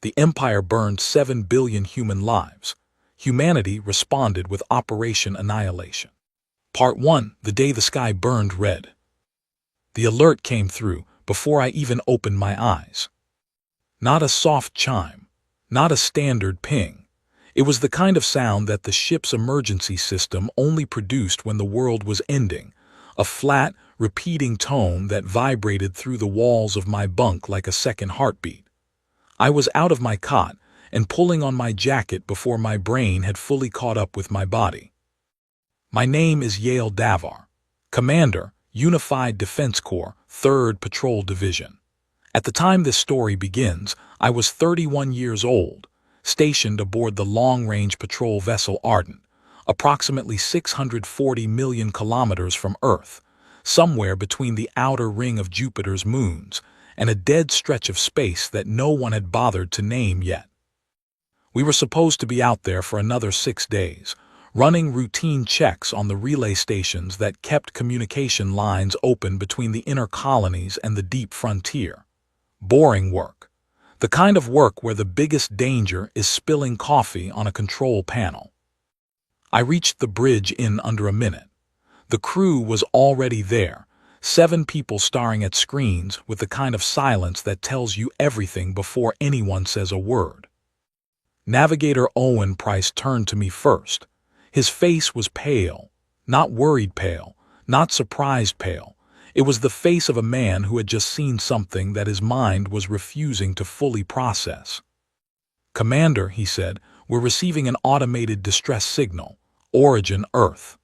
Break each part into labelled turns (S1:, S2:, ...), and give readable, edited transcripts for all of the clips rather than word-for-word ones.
S1: The Empire burned 7 billion human lives. Humanity responded with Operation Annihilation. Part 1. The Day the Sky Burned Red. The alert came through before I even opened my eyes. Not a soft chime, not a standard ping. It was the kind of sound that the ship's emergency system only produced when the world was ending, a flat, repeating tone that vibrated through the walls of my bunk like a second heartbeat. I was out of my cot and pulling on my jacket before my brain had fully caught up with my body. My name is Yale Davar, Commander, Unified Defense Corps, 3rd Patrol Division. At the time this story begins, I was 31 years old, stationed aboard the long-range patrol vessel Ardent, approximately 640 million kilometers from Earth, somewhere between the outer ring of Jupiter's moons and a dead stretch of space that no one had bothered to name yet. We were supposed to be out there for another 6 days, running routine checks on the relay stations that kept communication lines open between the inner colonies and the deep frontier. Boring work. The kind of work where the biggest danger is spilling coffee on a control panel. I reached the bridge in under a minute. The crew was already there, 7 people staring at screens with the kind of silence that tells you everything before anyone says a word. Navigator Owen Price turned to me first. His face was pale, not worried pale, not surprised pale. It was the face of a man who had just seen something that his mind was refusing to fully process. "Commander," he said, "we're receiving an automated distress signal. Origin Earth."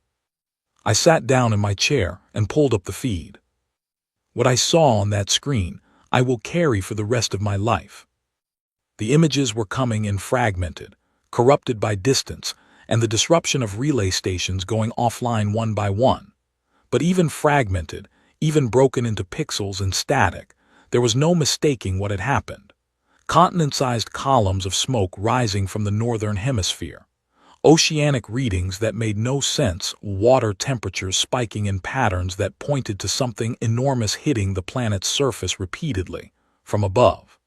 S1: I sat down in my chair and pulled up the feed. What I saw on that screen, I will carry for the rest of my life. The images were coming in fragmented, corrupted by distance, and the disruption of relay stations going offline one by one. But even fragmented, even broken into pixels and static, there was no mistaking what had happened. Continent-sized columns of smoke rising from the northern hemisphere. Oceanic readings that made no sense, water temperatures spiking in patterns that pointed to something enormous hitting the planet's surface repeatedly, from above.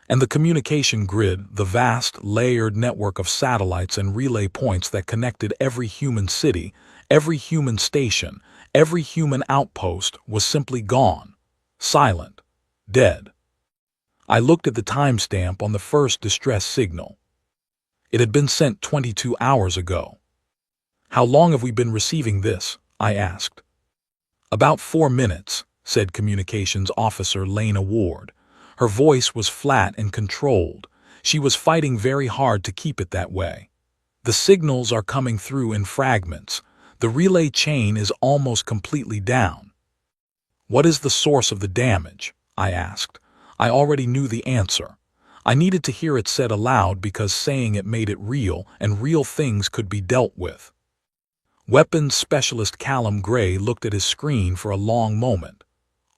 S1: And the communication grid, the vast, layered network of satellites and relay points that connected every human city, every human station, every human outpost, was simply gone, silent, dead. I looked at the timestamp on the first distress signal. It had been sent 22 hours ago. "How long have we been receiving this?" I asked. "About 4 minutes," said Communications Officer Lena Ward. Her voice was flat and controlled. She was fighting very hard to keep it that way. "The signals are coming through in fragments. The relay chain is almost completely down." "What is the source of the damage?" I asked. I already knew the answer. I needed to hear it said aloud because saying it made it real, and real things could be dealt with. Weapons Specialist Callum Gray looked at his screen for a long moment.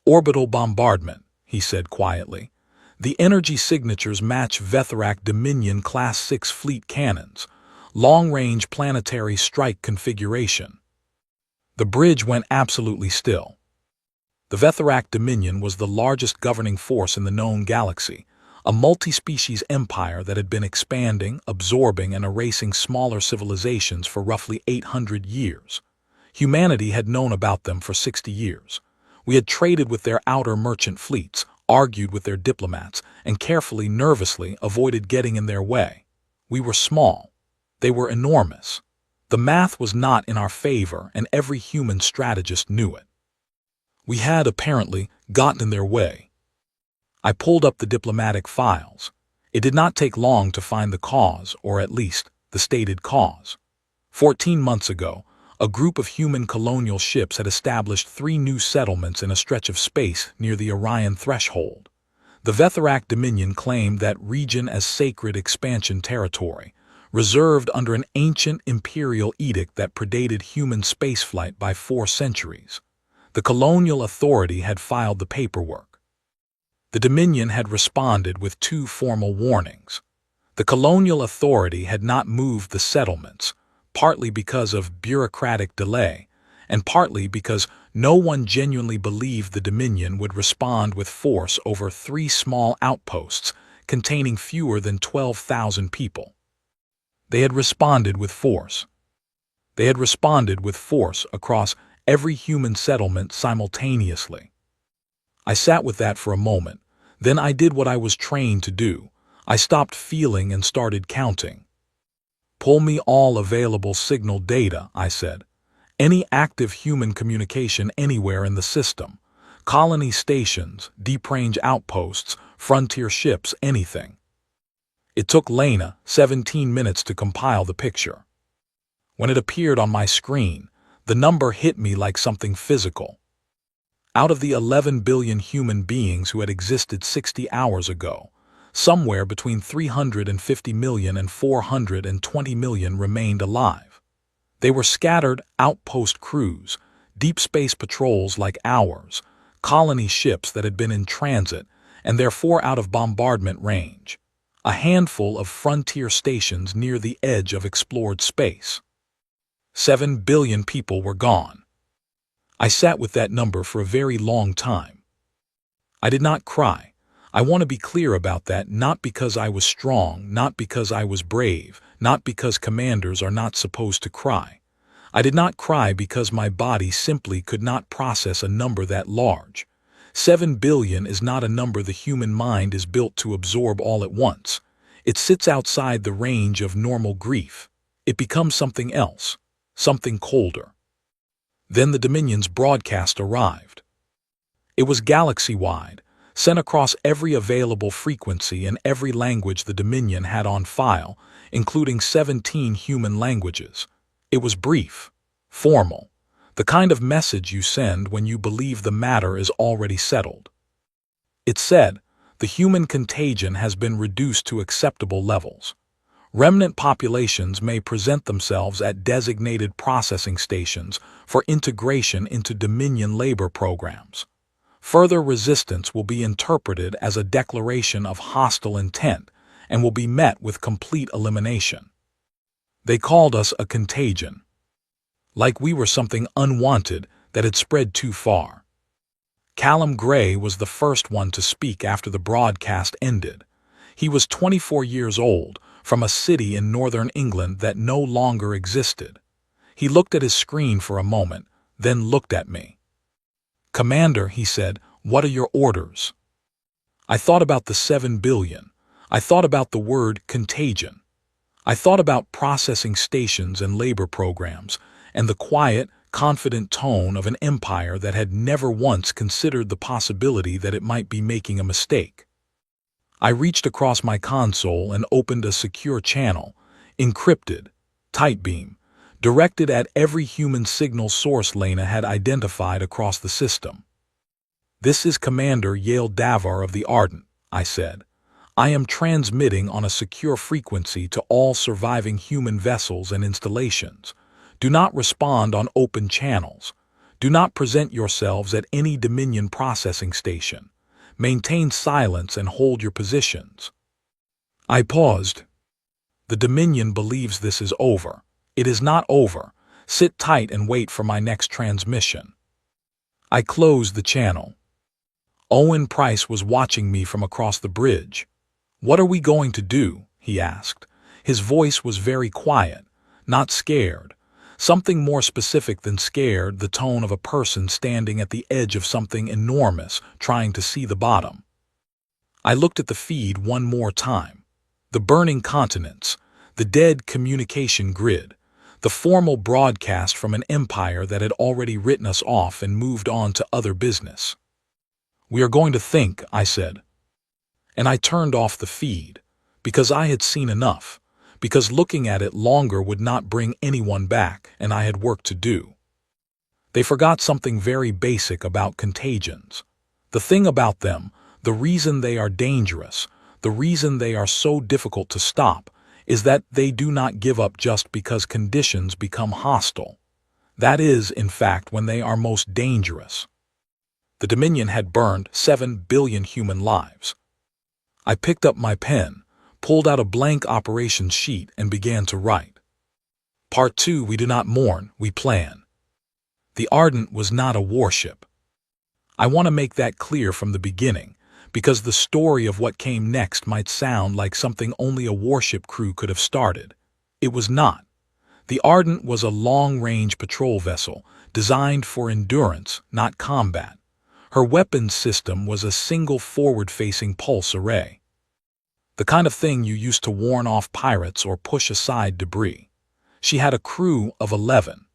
S1: "Orbital bombardment," he said quietly. "The energy signatures match Vethrak Dominion Class 6 fleet cannons. Long-range planetary strike configuration." The bridge went absolutely still. The Vethrak Dominion was the largest governing force in the known galaxy, a multi-species empire that had been expanding, absorbing, and erasing smaller civilizations for roughly 800 years. Humanity had known about them for 60 years. We had traded with their outer merchant fleets, argued with their diplomats, and carefully, nervously avoided getting in their way. We were small. They were enormous. The math was not in our favor, and every human strategist knew it. We had, apparently, gotten in their way. I pulled up the diplomatic files. It did not take long to find the cause, or at least, the stated cause. 14 months ago, a group of human colonial ships had established 3 new settlements in a stretch of space near the Orion threshold. The Vethrak Dominion claimed that region as sacred expansion territory, reserved under an ancient imperial edict that predated human spaceflight by 4 centuries. The colonial authority had filed the paperwork. The Dominion had responded with 2 formal warnings. The colonial authority had not moved the settlements, partly because of bureaucratic delay, and partly because no one genuinely believed the Dominion would respond with force over 3 small outposts containing fewer than 12,000 people. They had responded with force. They had responded with force across every human settlement simultaneously. I sat with that for a moment. Then I did what I was trained to do. I stopped feeling and started counting. "Pull me all available signal data," I said. "Any active human communication anywhere in the system. Colony stations, deep range outposts, frontier ships, anything." It took Lena 17 minutes to compile the picture. When it appeared on my screen, the number hit me like something physical. Out of the 11 billion human beings who had existed 60 hours ago, somewhere between 350 million and 420 million remained alive. They were scattered outpost crews, deep space patrols like ours, colony ships that had been in transit and therefore out of bombardment range, a handful of frontier stations near the edge of explored space. 7 billion people were gone. I sat with that number for a very long time. I did not cry. I want to be clear about that, not because I was strong, not because I was brave, not because commanders are not supposed to cry. I did not cry because my body simply could not process a number that large. 7 billion is not a number the human mind is built to absorb all at once. It sits outside the range of normal grief. It becomes something else, something colder. Then the Dominion's broadcast arrived. It was galaxy-wide, sent across every available frequency and every language the Dominion had on file, including 17 human languages. It was brief, formal, the kind of message you send when you believe the matter is already settled. It said, "The human contagion has been reduced to acceptable levels. Remnant populations may present themselves at designated processing stations for integration into Dominion labor programs. Further resistance will be interpreted as a declaration of hostile intent and will be met with complete elimination." They called us a contagion, like we were something unwanted that had spread too far. Callum Gray was the first one to speak after the broadcast ended. He was 24 years old, from a city in northern England that no longer existed. He looked at his screen for a moment, then looked at me. "Commander," he said, "what are your orders?" I thought about the 7 billion. I thought about the word contagion. I thought about processing stations and labor programs, and the quiet, confident tone of an empire that had never once considered the possibility that it might be making a mistake. I reached across my console and opened a secure channel, encrypted, tight beam, directed at every human signal source Lena had identified across the system. "This is Commander Yale Davar of the Ardent," I said. "I am transmitting on a secure frequency to all surviving human vessels and installations. Do not respond on open channels. Do not present yourselves at any Dominion processing station. Maintain silence and hold your positions." I paused. "The Dominion believes this is over. It is not over. Sit tight and wait for my next transmission." I closed the channel. Owen Price was watching me from across the bridge. "What are we going to do?" he asked. His voice was very quiet, not scared. Something more specific than scared, the tone of a person standing at the edge of something enormous, trying to see the bottom. I looked at the feed one more time. The burning continents, the dead communication grid, the formal broadcast from an empire that had already written us off and moved on to other business. "We are going to think," I said. And I turned off the feed, because I had seen enough, because looking at it longer would not bring anyone back, and I had work to do. They forgot something very basic about contagions. The thing about them, the reason they are dangerous, the reason they are so difficult to stop, is that they do not give up just because conditions become hostile. That is, in fact, when they are most dangerous. The Dominion had burned 7 billion human lives. I picked up my pen, pulled out a blank operations sheet, and began to write. Part 2: We do not mourn, we plan. The Ardent was not a warship. I want to make that clear from the beginning, because the story of what came next might sound like something only a warship crew could have started. It was not. The Ardent was a long-range patrol vessel designed for endurance, not combat. Her weapons system was a single forward-facing pulse array, the kind of thing you used to warn off pirates or push aside debris. She had a crew of 11.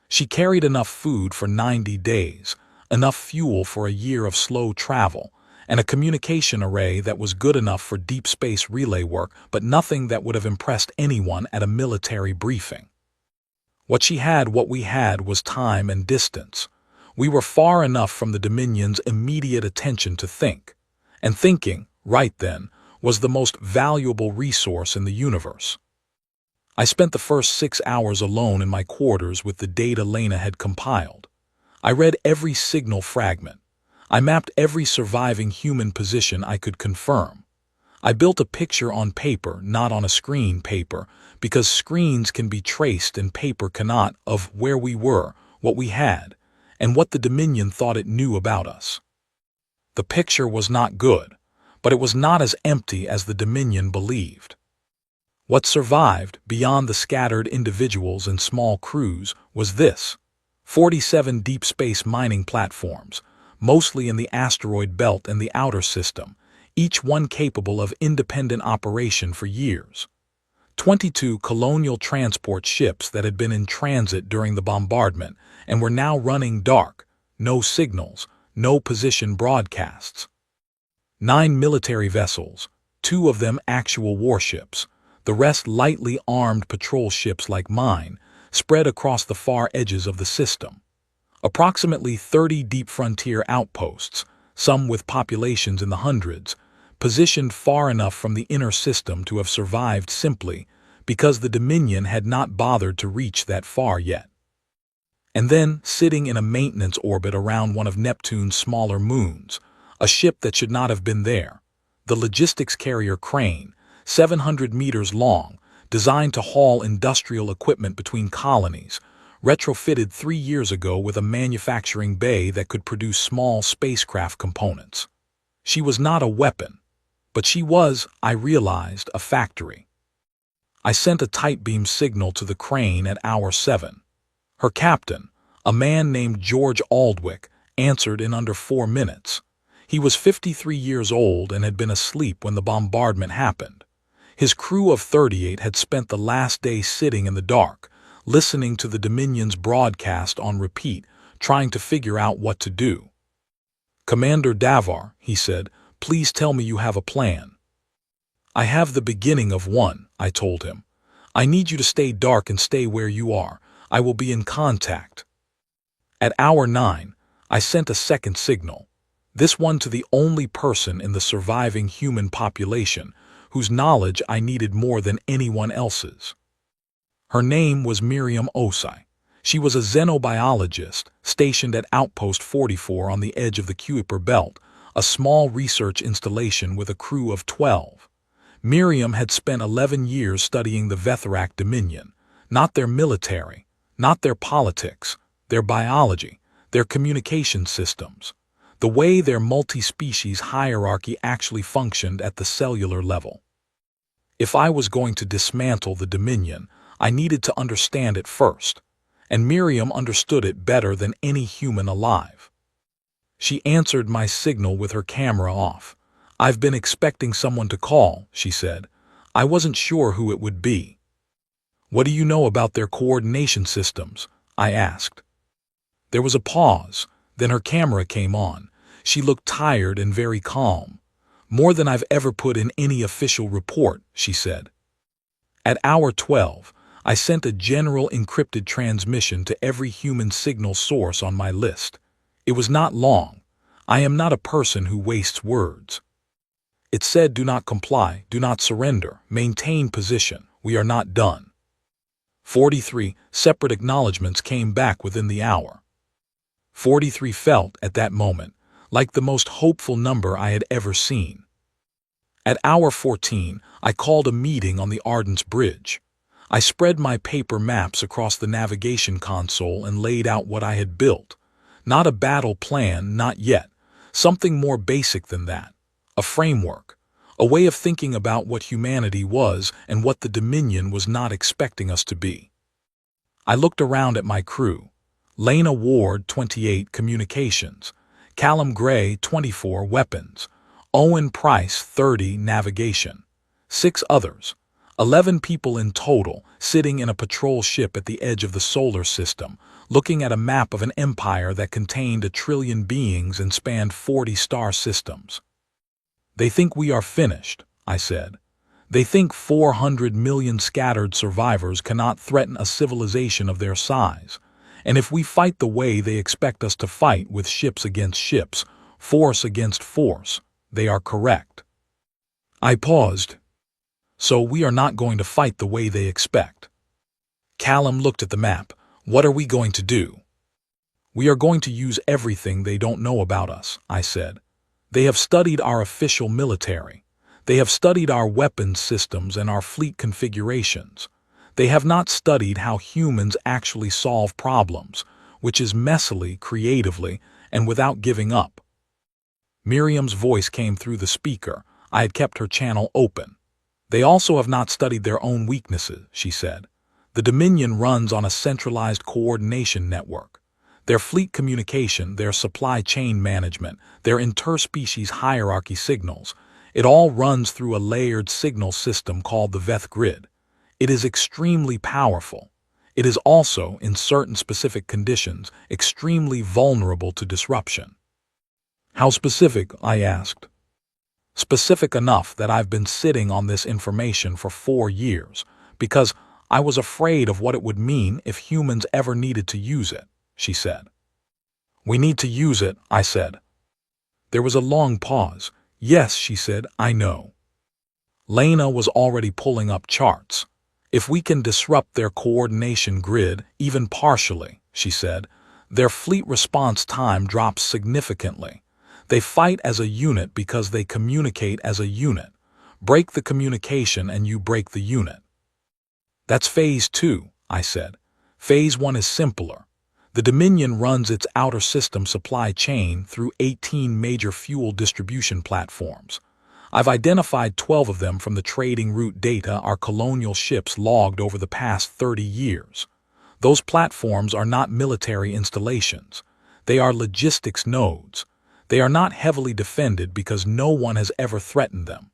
S1: She carried enough food for 90 days, enough fuel for a year of slow travel, and a communication array that was good enough for deep space relay work, but nothing that would have impressed anyone at a military briefing. What we had was time and distance. We were far enough from the Dominion's immediate attention to think, and thinking, right then, was the most valuable resource in the universe. I spent the first 6 hours alone in my quarters with the data Lena had compiled. I read every signal fragment. I mapped every surviving human position I could confirm. I built a picture on paper, not on a screen paper, because screens can be traced and paper cannot, of where we were, what we had, and what the Dominion thought it knew about us. The picture was not good, but it was not as empty as the Dominion believed. What survived, beyond the scattered individuals and small crews, was this: 47 deep space mining platforms, mostly in the asteroid belt and the outer system, each one capable of independent operation for years. 22 colonial transport ships that had been in transit during the bombardment and were now running dark, no signals, no position broadcasts. 9 military vessels, 2 of them actual warships, the rest lightly armed patrol ships like mine, spread across the far edges of the system. Approximately 30 deep frontier outposts, some with populations in the hundreds, positioned far enough from the inner system to have survived simply because the Dominion had not bothered to reach that far yet. And then, sitting in a maintenance orbit around one of Neptune's smaller moons, a ship that should not have been there, the logistics carrier Crane, 700 meters long, designed to haul industrial equipment between colonies, retrofitted 3 years ago with a manufacturing bay that could produce small spacecraft components. She was not a weapon, but she was, I realized, a factory. I sent a tight beam signal to the Crane at hour 7. Her captain, a man named George Aldwick, answered in under 4 minutes. He was 53 years old and had been asleep when the bombardment happened. His crew of 38 had spent the last day sitting in the dark, listening to the Dominion's broadcast on repeat, trying to figure out what to do. "Commander Davar," he said, "please tell me you have a plan." "I have the beginning of one," I told him. "I need you to stay dark and stay where you are. I will be in contact." At hour 9, I sent a second signal, this one to the only person in the surviving human population whose knowledge I needed more than anyone else's. Her name was Miriam Osai. She was a xenobiologist stationed at Outpost 44 on the edge of the Kuiper Belt, a small research installation with a crew of 12. Miriam had spent 11 years studying the Vetherac Dominion, not their military, not their politics, their biology, their communication systems, the way their multi-species hierarchy actually functioned at the cellular level. If I was going to dismantle the Dominion, I needed to understand it first, and Miriam understood it better than any human alive. She answered my signal with her camera off. "I've been expecting someone to call," she said. "I wasn't sure who it would be." "What do you know about their coordination systems?" I asked. There was a pause, then her camera came on. She looked tired and very calm. "More than I've ever put in any official report," she said. At hour 12, I sent a general encrypted transmission to every human signal source on my list. It was not long. I am not a person who wastes words. It said, "Do not comply, do not surrender, maintain position, we are not done." 43 separate acknowledgments came back within the hour. 43 felt, at that moment, like the most hopeful number I had ever seen. At hour 14, I called a meeting on the Ardent's bridge. I spread my paper maps across the navigation console and laid out what I had built. Not a battle plan, not yet. Something more basic than that. A framework, a way of thinking about what humanity was and what the Dominion was not expecting us to be. I looked around at my crew. Lena Ward, 28, Communications; Callum Gray, 24, Weapons; Owen Price, 30, Navigation; 6 others, 11 people in total, sitting in a patrol ship at the edge of the solar system, looking at a map of an empire that contained 1 trillion beings and spanned 40 star systems. "They think we are finished," I said. "They think 400 million scattered survivors cannot threaten a civilization of their size. And if we fight the way they expect us to fight, with ships against ships, force against force, they are correct." I paused. "So we are not going to fight the way they expect." Callum looked at the map. "What are we going to do?" "We are going to use everything they don't know about us," I said. "They have studied our official military. They have studied our weapons systems and our fleet configurations. They have not studied how humans actually solve problems, which is messily, creatively, and without giving up." Miriam's voice came through the speaker. I had kept her channel open. "They also have not studied their own weaknesses," she said. "The Dominion runs on a centralized coordination network. Their fleet communication, their supply chain management, their interspecies hierarchy signals, it all runs through a layered signal system called the Veth Grid. It is extremely powerful. It is also, in certain specific conditions, extremely vulnerable to disruption." "How specific?" I asked. "Specific enough that I've been sitting on this information for 4 years, because I was afraid of what it would mean if humans ever needed to use it," she said. "We need to use it," I said. There was a long pause. "Yes," she said, "I know." Lena was already pulling up charts. "If we can disrupt their coordination grid, even partially," she said, "their fleet response time drops significantly. They fight as a unit because they communicate as a unit. Break the communication and you break the unit." "That's Phase 2, I said. "Phase 1 is simpler. The Dominion runs its outer system supply chain through 18 major fuel distribution platforms. I've identified 12 of them from the trading route data our colonial ships logged over the past 30 years. Those platforms are not military installations. They are logistics nodes. They are not heavily defended because no one has ever threatened them."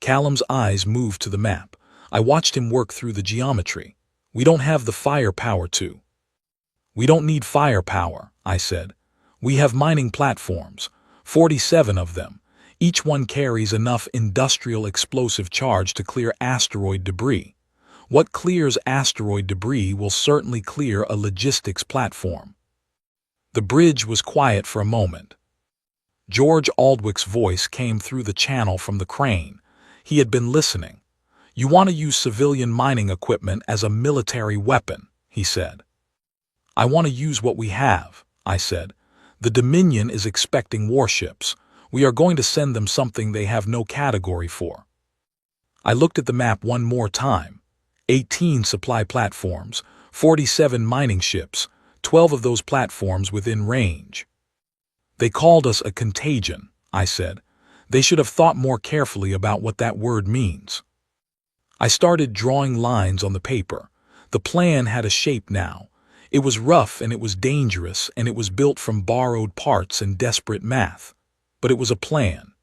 S1: Callum's eyes moved to the map. I watched him work through the geometry. "We don't have the firepower to." "We don't need firepower," I said. "We have mining platforms, 47 of them. Each one carries enough industrial explosive charge to clear asteroid debris. What clears asteroid debris will certainly clear a logistics platform." The bridge was quiet for a moment. George Aldwick's voice came through the channel from the crane. He had been listening. "You want to use civilian mining equipment as a military weapon," he said. "I want to use what we have," I said. "The Dominion is expecting warships. We are going to send them something they have no category for." I looked at the map one more time. 18 supply platforms, 47 mining ships, 12 of those platforms within range. "They called us a contagion," I said. "They should have thought more carefully about what that word means." I started drawing lines on the paper. The plan had a shape now. It was rough and it was dangerous and it was built from borrowed parts and desperate math. But it was a plan.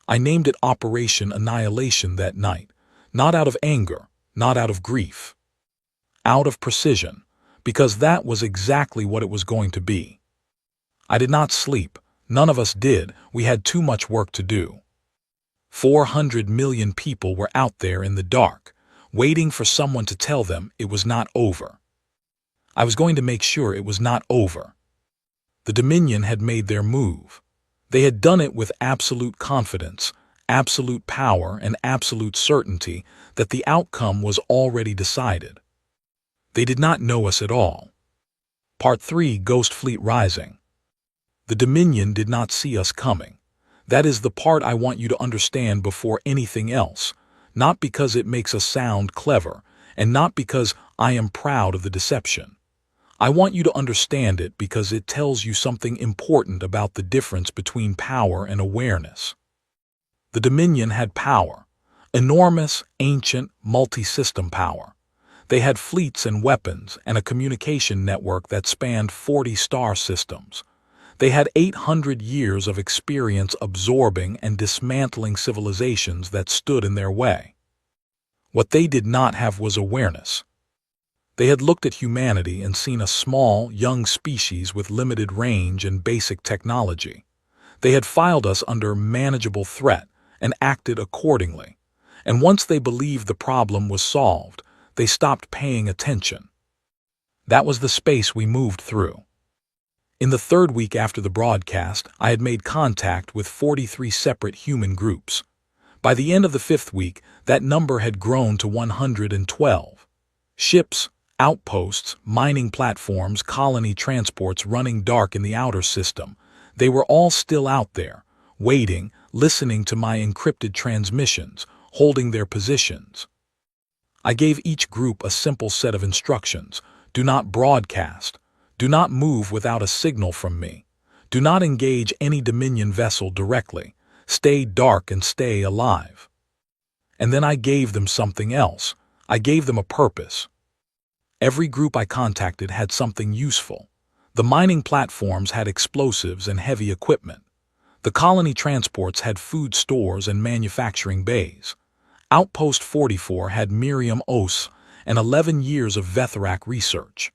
S1: I named it Operation Annihilation that night, not out of anger, not out of grief. Out of precision, because that was exactly what it was going to be. I did not sleep. None of us did. We had too much work to do. 400 million people were out there in the dark, waiting for someone to tell them it was not over. I was going to make sure it was not over. The Dominion had made their move. They had done it with absolute confidence, absolute power, and absolute certainty that the outcome was already decided. They did not know us at all. Part 3, Ghost Fleet Rising. The Dominion did not see us coming. That is the part I want you to understand before anything else, not because it makes us sound clever, and not because I am proud of the deception. I want you to understand it because it tells you something important about the difference between power and awareness. The Dominion had power. Enormous, ancient, multi-system power. They had fleets and weapons and a communication network that spanned 40 star systems. They had 800 years of experience absorbing and dismantling civilizations that stood in their way. What they did not have was awareness. They had looked at humanity and seen a small, young species with limited range and basic technology. They had filed us under manageable threat and acted accordingly. And once they believed the problem was solved, they stopped paying attention. That was the space we moved through. In the third week after the broadcast, I had made contact with 43 separate human groups. By the end of the fifth week, that number had grown to 112. Ships, outposts, mining platforms, colony transports running dark in the outer system. They were all still out there, waiting, listening to my encrypted transmissions, holding their positions. I gave each group a simple set of instructions. Do not broadcast. Do not move without a signal from me. Do not engage any Dominion vessel directly. Stay dark and stay alive. And then I gave them something else. I gave them a purpose. Every group I contacted had something useful. The mining platforms had explosives and heavy equipment. The colony transports had food stores and manufacturing bays. Outpost 44 had Miriam Os and 11 years of Vetherac research.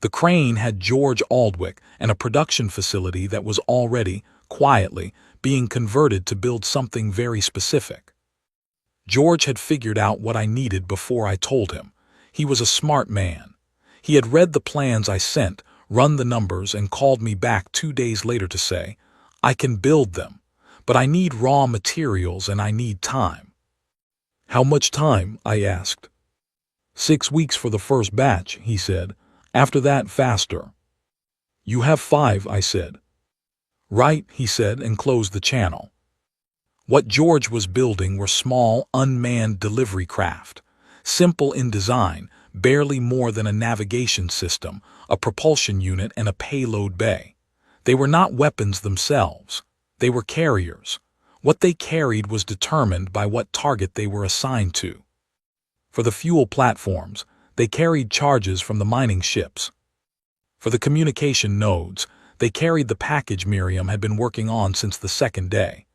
S1: The Crane had George Aldwick and a production facility that was already, quietly, being converted to build something very specific. George had figured out what I needed before I told him. He was a smart man. He had read the plans I sent, run the numbers, and called me back 2 days later to say, I can build them, but I need raw materials and I need time. How much time? I asked. 6 weeks for the first batch, he said. After that, faster. You have 5, I said. Right, he said, and closed the channel. What George was building were small, unmanned delivery craft. Simple in design, barely more than a navigation system, a propulsion unit, and a payload bay. They were not weapons themselves. They were carriers. What they carried was determined by what target they were assigned to. For the fuel platforms, they carried charges from the mining ships. For the communication nodes, they carried the package Miriam had been working on since the second day.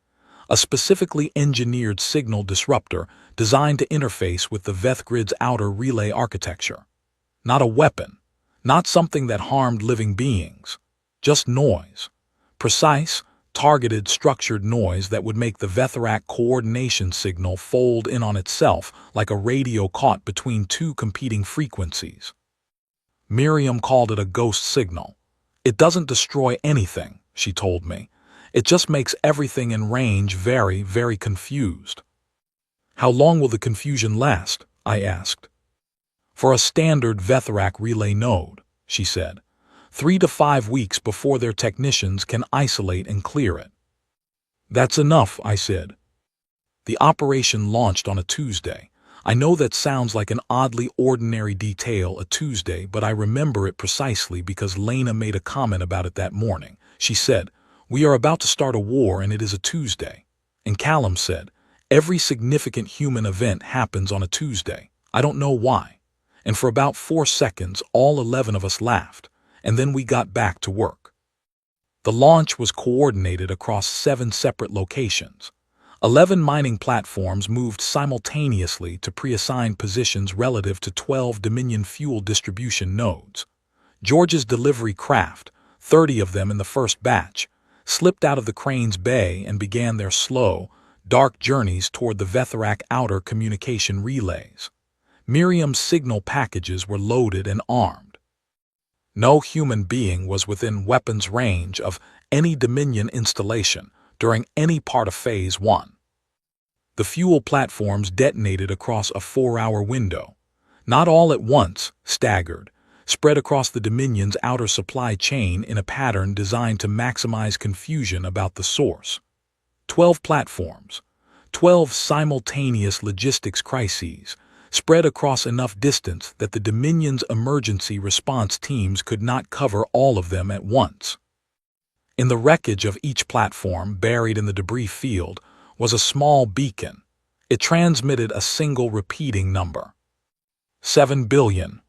S1: A specifically engineered signal disruptor designed to interface with the VethGrid's outer relay architecture. Not a weapon, not something that harmed living beings, just noise. Precise, targeted, structured noise that would make the Vetherac coordination signal fold in on itself like a radio caught between 2 competing frequencies. Miriam called it a ghost signal. It doesn't destroy anything, she told me. It just makes everything in range very, very confused. How long will the confusion last? I asked. For a standard Vetherac relay node, she said. 3 to 5 weeks before their technicians can isolate and clear it. That's enough, I said. The operation launched on a Tuesday. I know that sounds like an oddly ordinary detail, a Tuesday, but I remember it precisely because Lena made a comment about it that morning. She said, "We are about to start a war and it is a Tuesday." And Callum said, "Every significant human event happens on a Tuesday. I don't know why." And for about 4 seconds, all 11 of us laughed. And then we got back to work. The launch was coordinated across 7 separate locations. 11 mining platforms moved simultaneously to pre-assigned positions relative to 12 Dominion fuel distribution nodes. George's delivery craft, 30 of them in the first batch, slipped out of the Crane's bay and began their slow, dark journeys toward the Vetherac outer communication relays. Miriam's signal packages were loaded and armed. No human being was within weapons range of any Dominion installation during any part of Phase 1. The fuel platforms detonated across a 4-hour window, not all at once, staggered, spread across the Dominion's outer supply chain in a pattern designed to maximize confusion about the source. 12 platforms, 12 simultaneous logistics crises, spread across enough distance that the Dominion's emergency response teams could not cover all of them at once. In the wreckage of each platform, buried in the debris field, was a small beacon. It transmitted a single repeating number. 7 billion.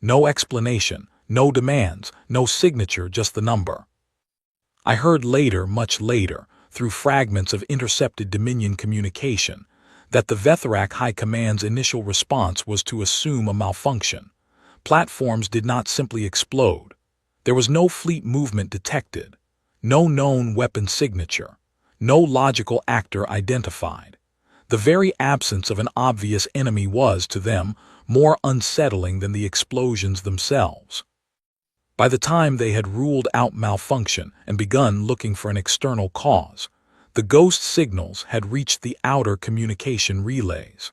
S1: No explanation, no demands, no signature, just the number. I heard later, much later, through fragments of intercepted Dominion communication, that the Vethrak High Command's initial response was to assume a malfunction. Platforms did not simply explode. There was no fleet movement detected, no known weapon signature, no logical actor identified. The very absence of an obvious enemy was, to them, more unsettling than the explosions themselves. By the time they had ruled out malfunction and begun looking for an external cause, the ghost signals had reached the outer communication relays.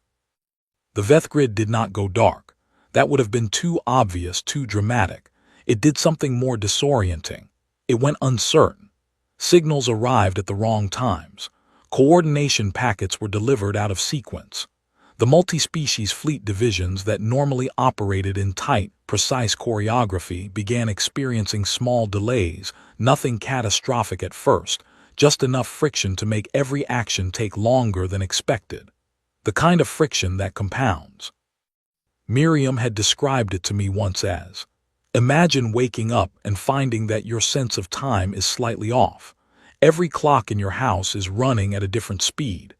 S1: The Vethgrid did not go dark. That would have been too obvious, too dramatic. It did something more disorienting. It went uncertain. Signals arrived at the wrong times. Coordination packets were delivered out of sequence. The multi-species fleet divisions that normally operated in tight, precise choreography began experiencing small delays, nothing catastrophic at first, just enough friction to make every action take longer than expected. The kind of friction that compounds. Miriam had described it to me once as, imagine waking up and finding that your sense of time is slightly off. Every clock in your house is running at a different speed.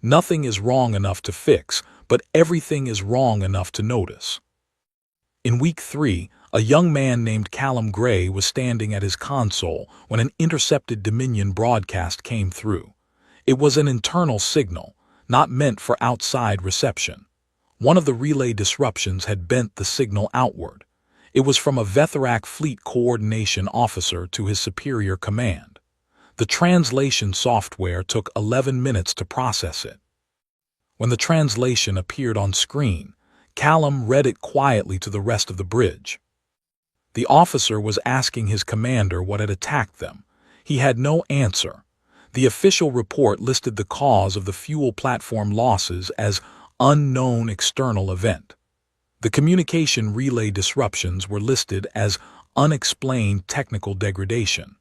S1: Nothing is wrong enough to fix, but everything is wrong enough to notice. In week 3, a young man named Callum Gray was standing at his console when an intercepted Dominion broadcast came through. It was an internal signal, not meant for outside reception. One of the relay disruptions had bent the signal outward. It was from a Vethrak fleet coordination officer to his superior command. The translation software took 11 minutes to process it. When the translation appeared on screen, Callum read it quietly to the rest of the bridge. The officer was asking his commander what had attacked them. He had no answer. The official report listed the cause of the fuel platform losses as unknown external event. The communication relay disruptions were listed as unexplained technical degradation.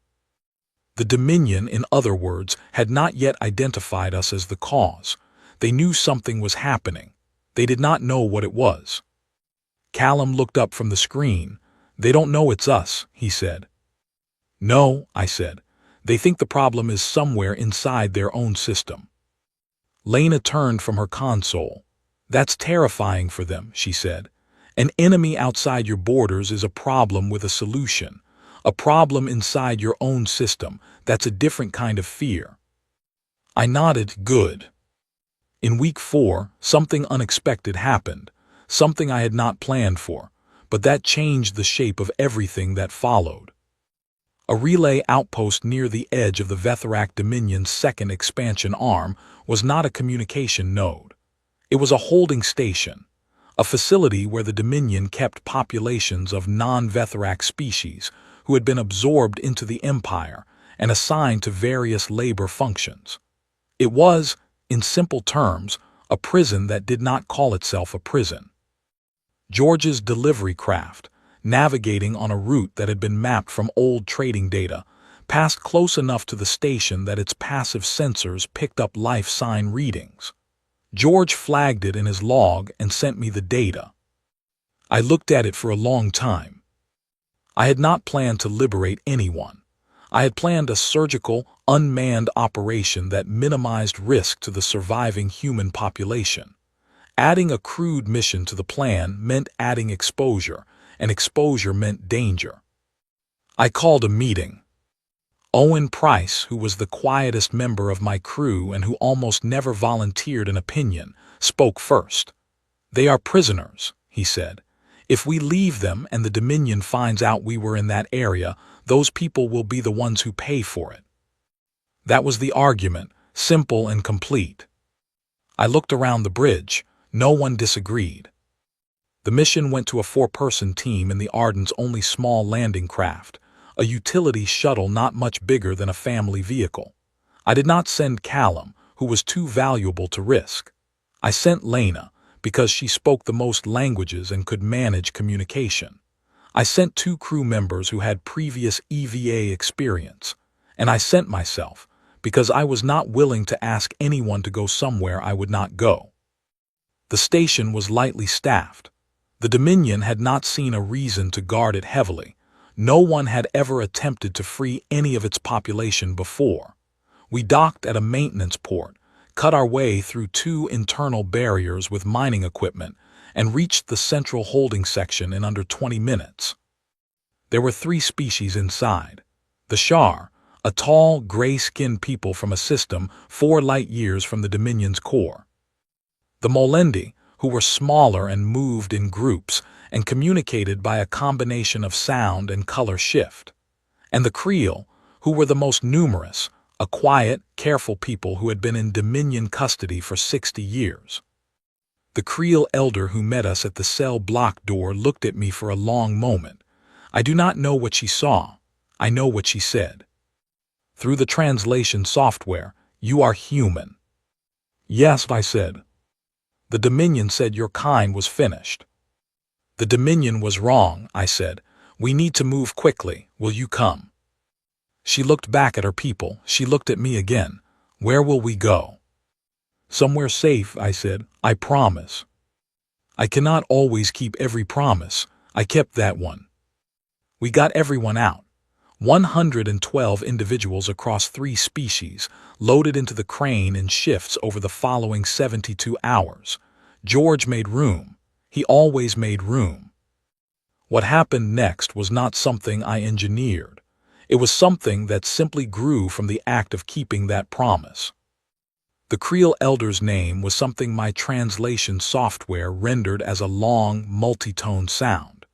S1: The Dominion, in other words, had not yet identified us as the cause. They knew something was happening. They did not know what it was. Callum looked up from the screen. They don't know it's us, he said. No, I said. They think the problem is somewhere inside their own system. Lena turned from her console. That's terrifying for them, she said. An enemy outside your borders is a problem with a solution. A problem inside your own system. That's a different kind of fear. I nodded, good. In week 4, something unexpected happened, something I had not planned for, but that changed the shape of everything that followed. A relay outpost near the edge of the Vethrak Dominion's second expansion arm was not a communication node. It was a holding station, a facility where the Dominion kept populations of non-Vethrak species who had been absorbed into the Empire and assigned to various labor functions. It was, in simple terms, a prison that did not call itself a prison. George's delivery craft, navigating on a route that had been mapped from old trading data, passed close enough to the station that its passive sensors picked up life sign readings. George flagged it in his log and sent me the data. I looked at it for a long time. I had not planned to liberate anyone. I had planned a surgical, unmanned operation that minimized risk to the surviving human population. Adding a crewed mission to the plan meant adding exposure, and exposure meant danger. I called a meeting. Owen Price, who was the quietest member of my crew and who almost never volunteered an opinion, spoke first. They are prisoners, he said. If we leave them and the Dominion finds out we were in that area, those people will be the ones who pay for it. That was the argument, simple and complete. I looked around the bridge. No one disagreed. The mission went to a 4-person team in the Arden's only small landing craft, a utility shuttle not much bigger than a family vehicle. I did not send Callum, who was too valuable to risk. I sent Lena, because she spoke the most languages and could manage communication. I sent 2 crew members who had previous EVA experience. And I sent myself, because I was not willing to ask anyone to go somewhere I would not go. The station was lightly staffed. The Dominion had not seen a reason to guard it heavily. No one had ever attempted to free any of its population before. We docked at a maintenance port, cut our way through 2 internal barriers with mining equipment, and reached the central holding section in under 20 minutes. There were 3 species inside. The Shar, a tall, gray-skinned people from a system 4 light years from the Dominion's core. The Molendi, who were smaller and moved in groups and communicated by a combination of sound and color shift. And the Creel, who were the most numerous, a quiet, careful people who had been in Dominion custody for 60 years. The Creel elder who met us at the cell block door looked at me for a long moment. I do not know what she saw. I know what she said. Through the translation software, "You are human." "Yes," I said. "The Dominion said your kind was finished." "The Dominion was wrong," I said. "We need to move quickly. Will you come?" She looked back at her people. She looked at me again. "Where will we go?" "Somewhere safe," I said. "I promise." I cannot always keep every promise. I kept that one. We got everyone out. 112 individuals across 3 species, loaded into the crane in shifts over the following 72 hours. George made room. He always made room. What happened next was not something I engineered. It was something that simply grew from the act of keeping that promise. The Creel elder's name was something my translation software rendered as a long, multi-tone sound.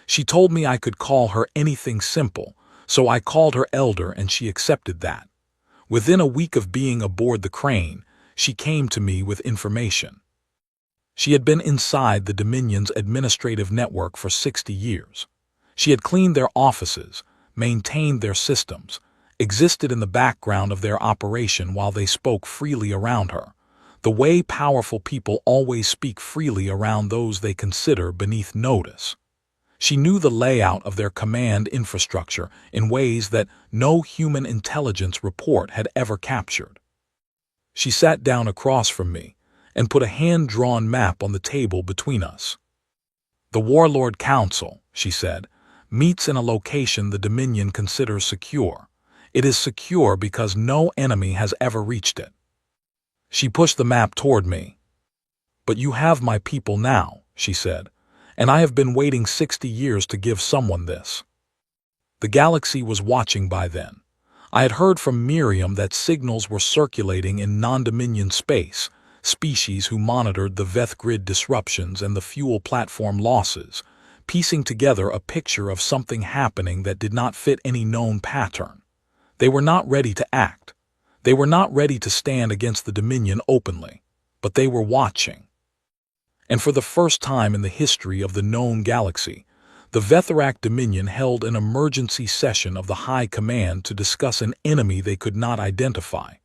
S1: She told me I could call her anything simple, so I called her Elder and she accepted that. Within a week of being aboard the crane, she came to me with information. She had been inside the Dominion's administrative network for 60 years. She had cleaned their offices, maintained their systems, existed in the background of their operation while they spoke freely around her, the way powerful people always speak freely around those they consider beneath notice. She knew the layout of their command infrastructure in ways that no human intelligence report had ever captured. She sat down across from me and put a hand-drawn map on the table between us. "The Warlord Council," she said, "meets in a location the Dominion considers secure. It is secure because no enemy has ever reached it." She pushed the map toward me. "But you have my people now," she said, "and I have been waiting 60 years to give someone this." The galaxy was watching by then. I had heard from Miriam that signals were circulating in non-Dominion space, species who monitored the Veth grid disruptions and the fuel platform losses, piecing together a picture of something happening that did not fit any known pattern. They were not ready to act. They were not ready to stand against the Dominion openly, but they were watching. And for the first time in the history of the known galaxy, the Vetherac Dominion held an emergency session of the High Command to discuss an enemy they could not identify,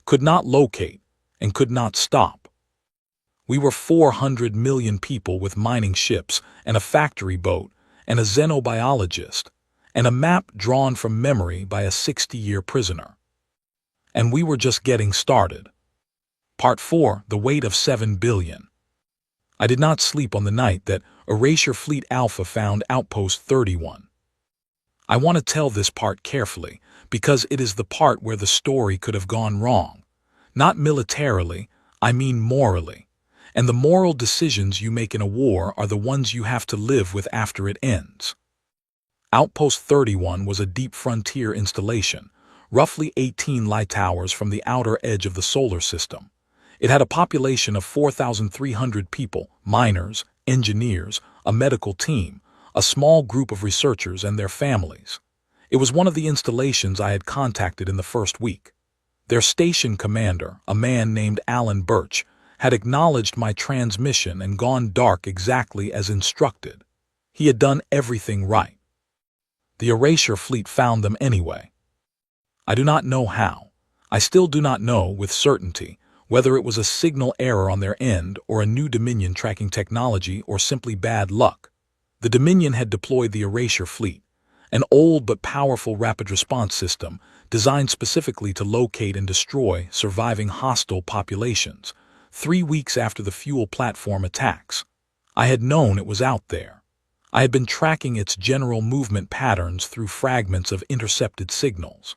S1: could not locate, and could not stop. We were 400 million people with mining ships and a factory boat and a xenobiologist and a map drawn from memory by a 60-year prisoner. And we were just getting started. Part 4, The Weight of 7 Billion. I did not sleep on the night that Erasure Fleet Alpha found Outpost 31. I want to tell this part carefully because it is the part where the story could have gone wrong. Not militarily, I mean morally. And the moral decisions you make in a war are the ones you have to live with after it ends. Outpost 31 was a deep frontier installation, roughly 18 light hours from the outer edge of the solar system. It had a population of 4,300 people, miners, engineers, a medical team, a small group of researchers and their families. It was one of the installations I had contacted in the first week. Their station commander, a man named Alan Birch, had acknowledged my transmission and gone dark exactly as instructed. He had done everything right. The Erasure fleet found them anyway. I do not know how. I still do not know with certainty whether it was a signal error on their end or a new Dominion tracking technology or simply bad luck. The Dominion had deployed the Erasure fleet, an old but powerful rapid response system designed specifically to locate and destroy surviving hostile populations, 3 weeks after the fuel platform attacks. I had known it was out there. I had been tracking its general movement patterns through fragments of intercepted signals.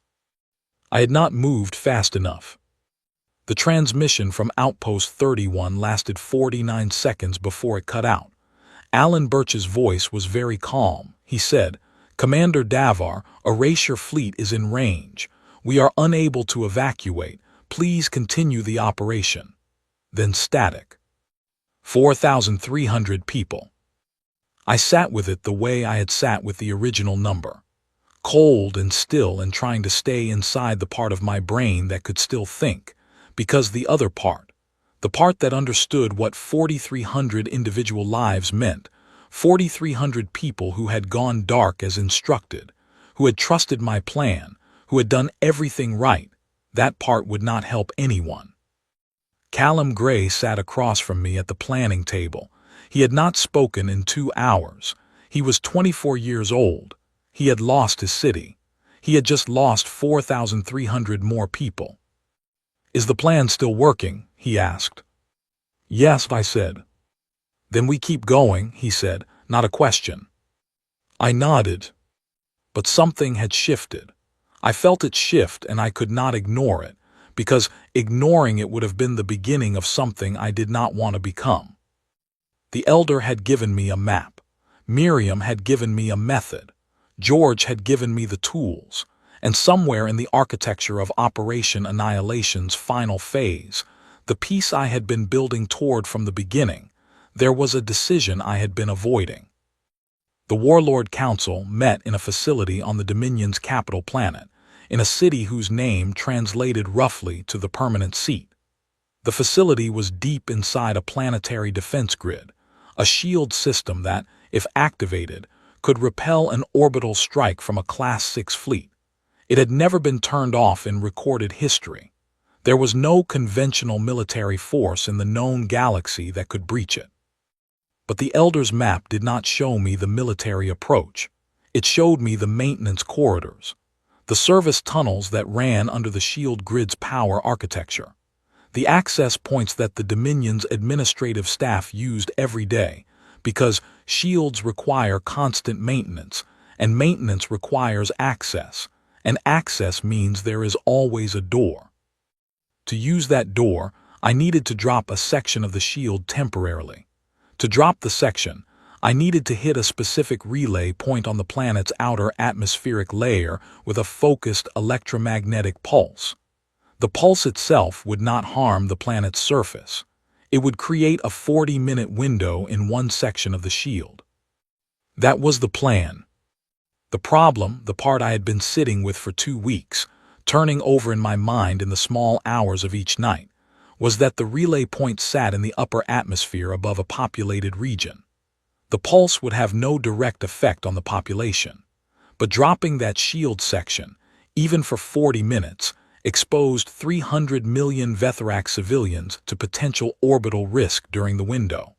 S1: I had not moved fast enough. The transmission from Outpost 31 lasted 49 seconds before it cut out. Alan Birch's voice was very calm. He said, "Commander Davar, Erasure Fleet is in range. We are unable to evacuate. Please continue the operation." Then static. 4,300 people. I sat with it the way I had sat with the original number. Cold and still and trying to stay inside the part of my brain that could still think, because the other part, the part that understood what 4,300 individual lives meant, 4,300 people who had gone dark as instructed, who had trusted my plan, who had done everything right, that part would not help anyone. Callum Gray sat across from me at the planning table. He had not spoken in 2 hours. He was 24 years old. He had lost his city. He had just lost 4,300 more people. "Is the plan still working?" he asked. "Yes," I said. "Then we keep going," he said, not a question. I nodded. But something had shifted. I felt it shift and I could not ignore it, because ignoring it would have been the beginning of something I did not want to become. The Elder had given me a map. Miriam had given me a method. George had given me the tools. And somewhere in the architecture of Operation Annihilation's final phase, the piece I had been building toward from the beginning, there was a decision I had been avoiding. The Warlord Council met in a facility on the Dominion's capital planet, in a city whose name translated roughly to the permanent seat. The facility was deep inside a planetary defense grid, a shield system that, if activated, could repel an orbital strike from a Class 6 fleet. It had never been turned off in recorded history. There was no conventional military force in the known galaxy that could breach it. But the Elder's map did not show me the military approach. It showed me the maintenance corridors, the service tunnels that ran under the shield grid's power architecture, the access points that the Dominion's administrative staff used every day, because shields require constant maintenance, and maintenance requires access. And access means there is always a door. To use that door, I needed to drop a section of the shield temporarily. To drop the section, I needed to hit a specific relay point on the planet's outer atmospheric layer with a focused electromagnetic pulse. The pulse itself would not harm the planet's surface. It would create a 40-minute window in one section of the shield. That was the plan. The problem, the part I had been sitting with for 2 weeks, turning over in my mind in the small hours of each night, was that the relay point sat in the upper atmosphere above a populated region. The pulse would have no direct effect on the population, but dropping that shield section, even for 40 minutes, exposed 300 million Vethrak civilians to potential orbital risk during the window.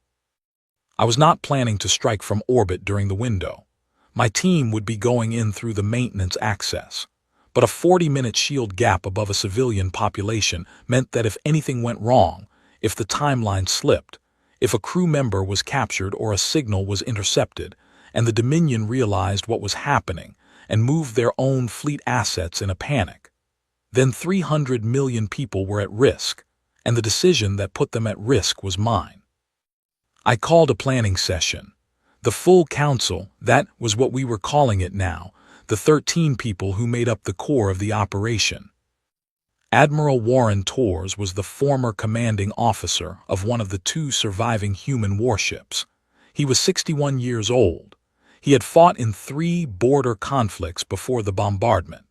S1: I was not planning to strike from orbit during the window. My team would be going in through the maintenance access, but a 40-minute shield gap above a civilian population meant that if anything went wrong, if the timeline slipped, if a crew member was captured or a signal was intercepted, and the Dominion realized what was happening and moved their own fleet assets in a panic, then 300 million people were at risk, and the decision that put them at risk was mine. I called a planning session. The full council, that was what we were calling it now, the 13 people who made up the core of the operation. Admiral Warren Torres was the former commanding officer of one of the 2 surviving human warships. He was 61 years old. He had fought in 3 border conflicts before the bombardment.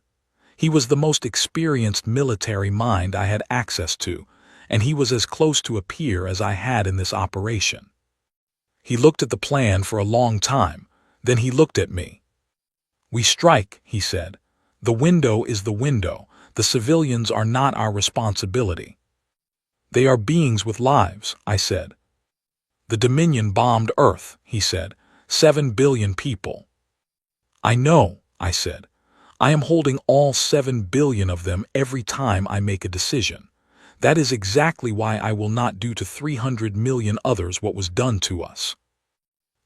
S1: He was the most experienced military mind I had access to, and he was as close to a peer as I had in this operation. He looked at the plan for a long time, then he looked at me. "We strike," he said. "The window is the window. The civilians are not our responsibility." "They are beings with lives," I said. "The Dominion bombed Earth," he said. 7 billion people." "I know," I said. I am holding all 7 billion of them every time I make a decision. That is exactly why I will not do to 300 million others what was done to us."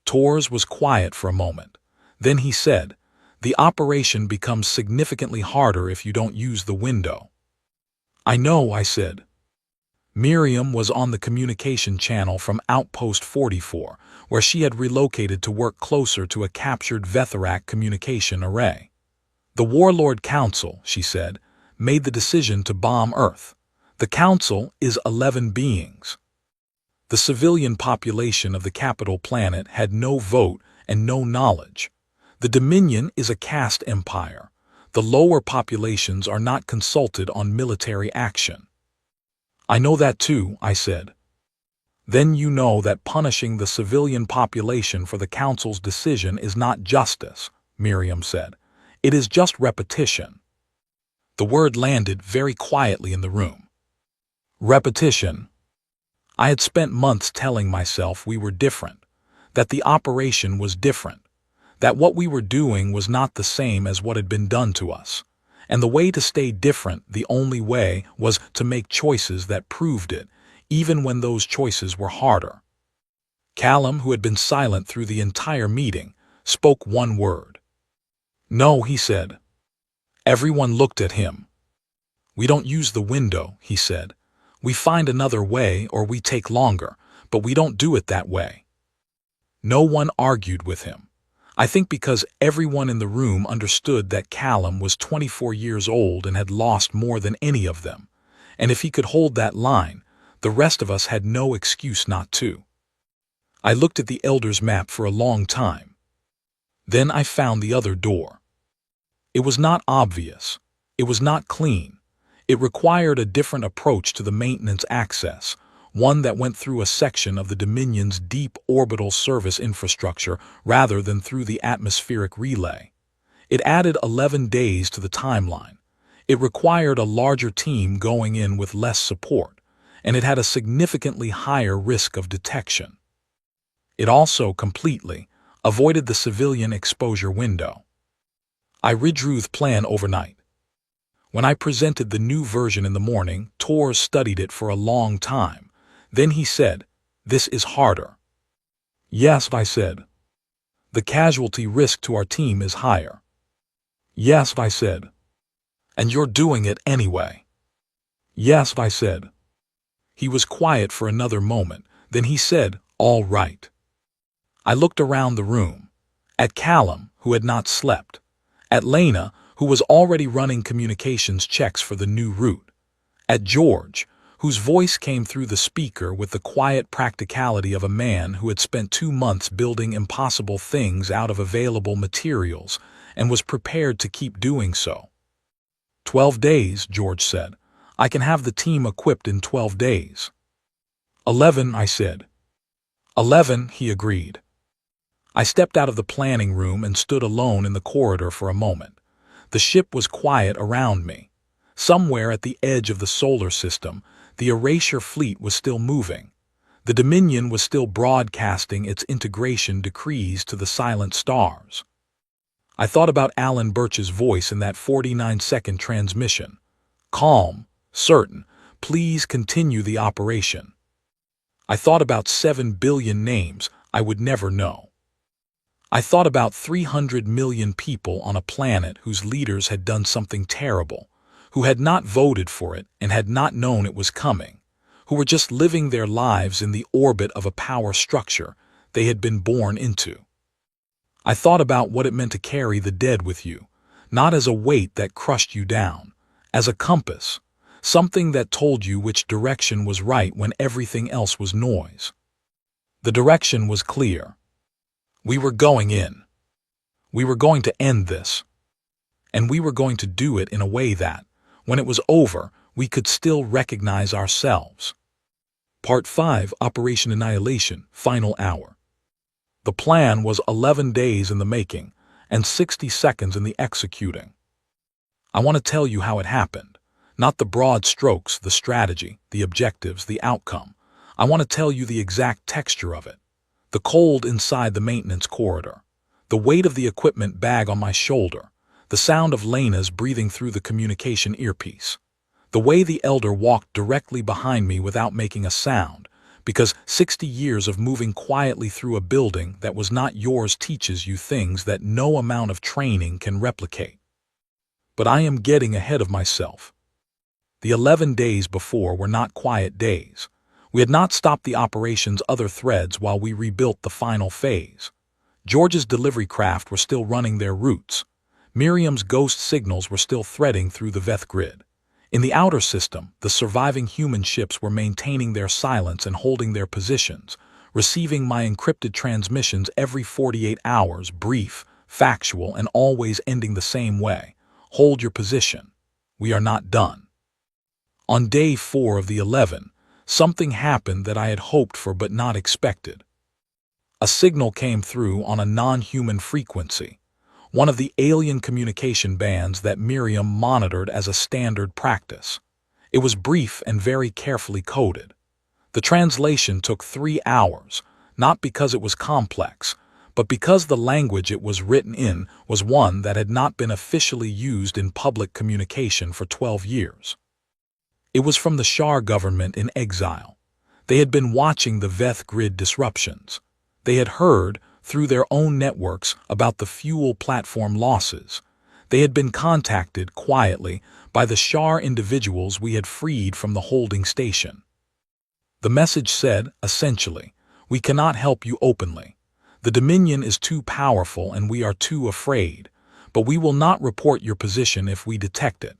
S1: Tors was quiet for a moment. Then he said, "The operation becomes significantly harder if you don't use the window." "I know," I said. Miriam was on the communication channel from Outpost 44, where she had relocated to work closer to a captured Vethorak communication array. "The Warlord Council," she said, "made the decision to bomb Earth. The Council is 11 beings. The civilian population of the capital planet had no vote and no knowledge. The Dominion is a caste empire. The lower populations are not consulted on military action." "I know that too," I said. "Then you know that punishing the civilian population for the Council's decision is not justice," Miriam said. "It is just repetition." The word landed very quietly in the room. Repetition. I had spent months telling myself we were different, that the operation was different, that what we were doing was not the same as what had been done to us, and the way to stay different, the only way, was to make choices that proved it, even when those choices were harder. Callum, who had been silent through the entire meeting, spoke one word. "No," he said. Everyone looked at him. "We don't use the window," he said. "We find another way or we take longer, but we don't do it that way." No one argued with him. I think because everyone in the room understood that Callum was 24 years old and had lost more than any of them, and if he could hold that line, the rest of us had no excuse not to. I looked at the Elder's map for a long time. Then I found the other door. It was not obvious. It was not clean. It required a different approach to the maintenance access, one that went through a section of the Dominion's deep orbital service infrastructure rather than through the atmospheric relay. It added 11 days to the timeline. It required a larger team going in with less support, and it had a significantly higher risk of detection. It also completely avoided the civilian exposure window. I redrew the plan overnight. When I presented the new version in the morning, Tors studied it for a long time. Then he said, "This is harder." "Yes," I said. "The casualty risk to our team is higher." "Yes," I said. "And you're doing it anyway." "Yes," I said. He was quiet for another moment. Then he said, "All right." I looked around the room. At Callum, who had not slept. At Lena, who was already running communications checks for the new route. At George, whose voice came through the speaker with the quiet practicality of a man who had spent 2 months building impossible things out of available materials and was prepared to keep doing so. 12 days, George said. "I can have the team equipped in 12 days. 11, I said. 11, he agreed. I stepped out of the planning room and stood alone in the corridor for a moment. The ship was quiet around me. Somewhere at the edge of the solar system, the Erasure fleet was still moving. The Dominion was still broadcasting its integration decrees to the silent stars. I thought about Alan Birch's voice in that 49-second transmission. Calm, certain, please continue the operation. I thought about 7 billion names I would never know. I thought about 300 million people on a planet whose leaders had done something terrible, who had not voted for it and had not known it was coming, who were just living their lives in the orbit of a power structure they had been born into. I thought about what it meant to carry the dead with you, not as a weight that crushed you down, as a compass, something that told you which direction was right when everything else was noise. The direction was clear. We were going in. We were going to end this. And we were going to do it in a way that, when it was over, we could still recognize ourselves. Part 5, Operation Annihilation, Final Hour. The plan was 11 days in the making and 60 seconds in the executing. I want to tell you how it happened, not the broad strokes, the strategy, the objectives, the outcome. I want to tell you the exact texture of it. The cold inside the maintenance corridor, the weight of the equipment bag on my shoulder, the sound of Lena's breathing through the communication earpiece. The way the elder walked directly behind me without making a sound, because 60 years of moving quietly through a building that was not yours teaches you things that no amount of training can replicate. But I am getting ahead of myself. The 11 days before were not quiet days. We had not stopped the operation's other threads while we rebuilt the final phase. George's delivery craft were still running their routes. Miriam's ghost signals were still threading through the Veth grid. In the outer system, the surviving human ships were maintaining their silence and holding their positions, receiving my encrypted transmissions every 48 hours, brief, factual, and always ending the same way. Hold your position. We are not done. On day 4 of the 11, something happened that I had hoped for but not expected. A signal came through on a non-human frequency, one of the alien communication bands that Miriam monitored as a standard practice. It was brief and very carefully coded. The translation took 3 hours, not because it was complex, but because the language it was written in was one that had not been officially used in public communication for 12 years. It was from the Shar government in exile. They had been watching the Veth grid disruptions. They had heard, through their own networks, about the fuel platform losses. They had been contacted quietly by the Shar individuals we had freed from the holding station. The message said, essentially, "We cannot help you openly. The Dominion is too powerful and we are too afraid, but we will not report your position if we detect it.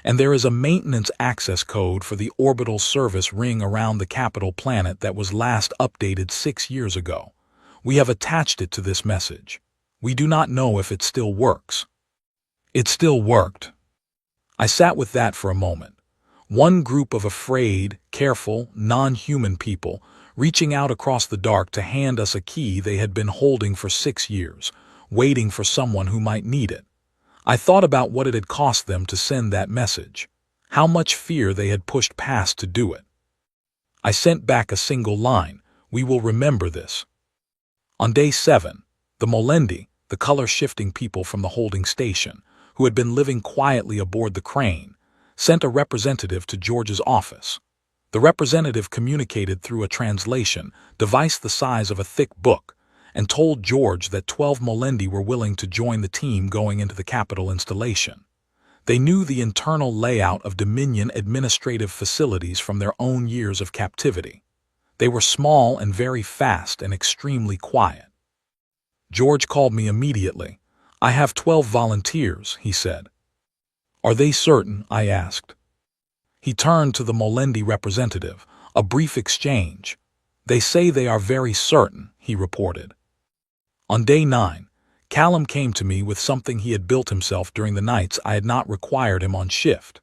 S1: And there is a maintenance access code for the orbital service ring around the capital planet that was last updated 6 years ago. We have attached it to this message. We do not know if it still works." It still worked. I sat with that for a moment. One group of afraid, careful, non-human people reaching out across the dark to hand us a key they had been holding for 6 years, waiting for someone who might need it. I thought about what it had cost them to send that message, how much fear they had pushed past to do it. I sent back a single line, "We will remember this." On day 7, the Molendi, the color-shifting people from the holding station, who had been living quietly aboard the crane, sent a representative to George's office. The representative communicated through a translation device the size of a thick book, and told George that 12 Molendi were willing to join the team going into the capital installation. They knew the internal layout of Dominion administrative facilities from their own years of captivity. They were small and very fast and extremely quiet. George called me immediately. "I have 12 volunteers," he said. "Are they certain?" I asked. He turned to the Molendi representative. A brief exchange. "They say they are very certain," he reported. On day 9, Callum came to me with something he had built himself during the nights I had not required him on shift.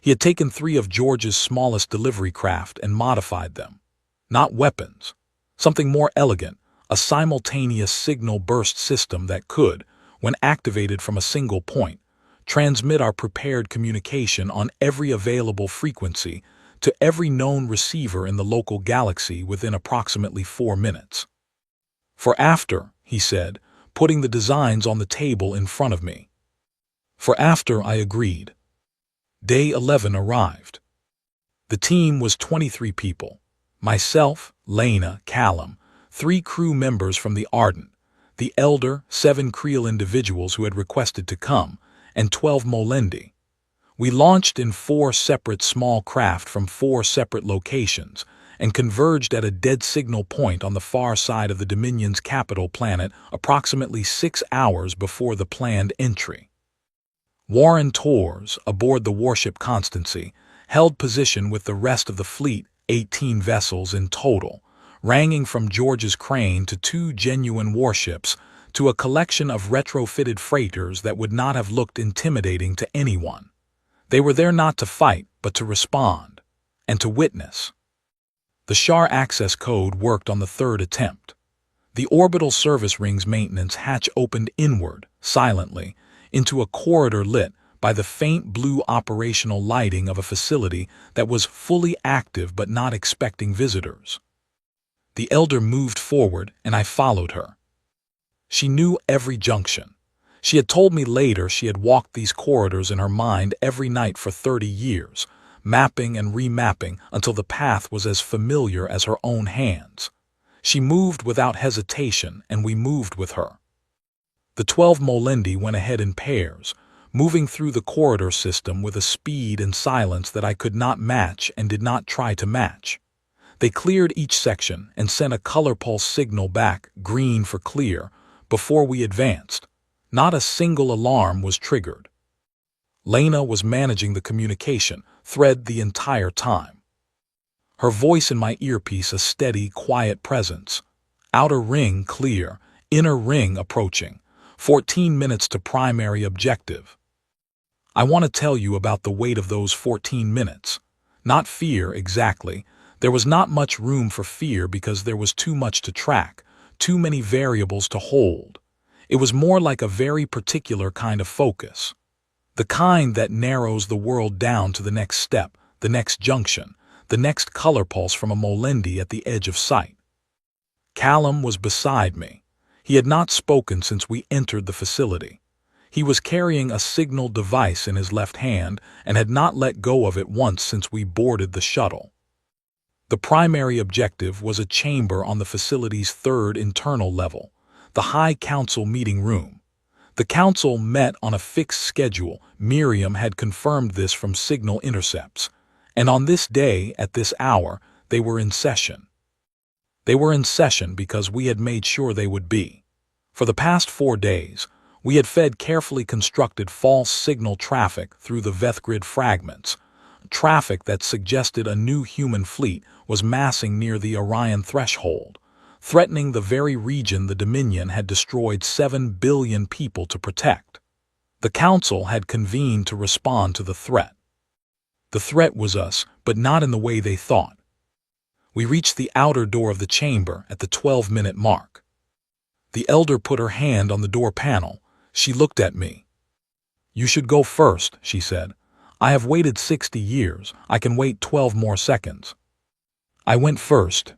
S1: He had taken 3 of George's smallest delivery craft and modified them. Not weapons. Something more elegant, a simultaneous signal burst system that could, when activated from a single point, transmit our prepared communication on every available frequency to every known receiver in the local galaxy within approximately 4 minutes. "For after," he said, putting the designs on the table in front of me. "For after," I agreed. Day 11 arrived. The team was 23 people. Myself, Lena, Callum, 3 crew members from the Ardent, the Elder, 7 Creel individuals who had requested to come, and 12 Molendi. We launched in 4 separate small craft from 4 separate locations and converged at a dead signal point on the far side of the Dominion's capital planet approximately 6 hours before the planned entry. Warren Torres, aboard the warship Constancy, held position with the rest of the fleet, 18 vessels in total, ranging from George's crane to 2 genuine warships to a collection of retrofitted freighters that would not have looked intimidating to anyone. They were there not to fight, but to respond, and to witness. The Shar access code worked on the 3rd attempt. The orbital service ring's maintenance hatch opened inward, silently, into a corridor lit by the faint blue operational lighting of a facility that was fully active but not expecting visitors. The Elder moved forward, and I followed her. She knew every junction. She had told me later she had walked these corridors in her mind every night for 30 years, mapping and remapping until the path was as familiar as her own hands. She moved without hesitation, and we moved with her. The 12 Molendi went ahead in pairs, moving through the corridor system with a speed and silence that I could not match and did not try to match. They cleared each section and sent a color pulse signal back, green for clear, before we advanced. Not a single alarm was triggered. Lena was managing the communication thread the entire time. Her voice in my earpiece a steady, quiet presence. Outer ring clear, inner ring approaching. 14 minutes to primary objective. I want to tell you about the weight of those 14 minutes. Not fear, exactly. There was not much room for fear because there was too much to track, too many variables to hold. It was more like a very particular kind of focus. The kind that narrows the world down to the next step, the next junction, the next color pulse from a Molendi at the edge of sight. Callum was beside me. He had not spoken since we entered the facility. He was carrying a signal device in his left hand and had not let go of it once since we boarded the shuttle. The primary objective was a chamber on the facility's third internal level, the High Council meeting room. The council met on a fixed schedule. Miriam had confirmed this from signal intercepts. And on this day, at this hour, they were in session. They were in session because we had made sure they would be. For the past 4 days, we had fed carefully constructed false signal traffic through the Vethgrid fragments, traffic that suggested a new human fleet was massing near the Orion threshold, threatening the very region the Dominion had destroyed 7 billion people to protect. The Council had convened to respond to the threat. The threat was us, but not in the way they thought. We reached the outer door of the chamber at the 12-minute mark. The elder put her hand on the door panel. She looked at me. "You should go first," she said. "I have waited 60 years. I can wait 12 more seconds." I went first.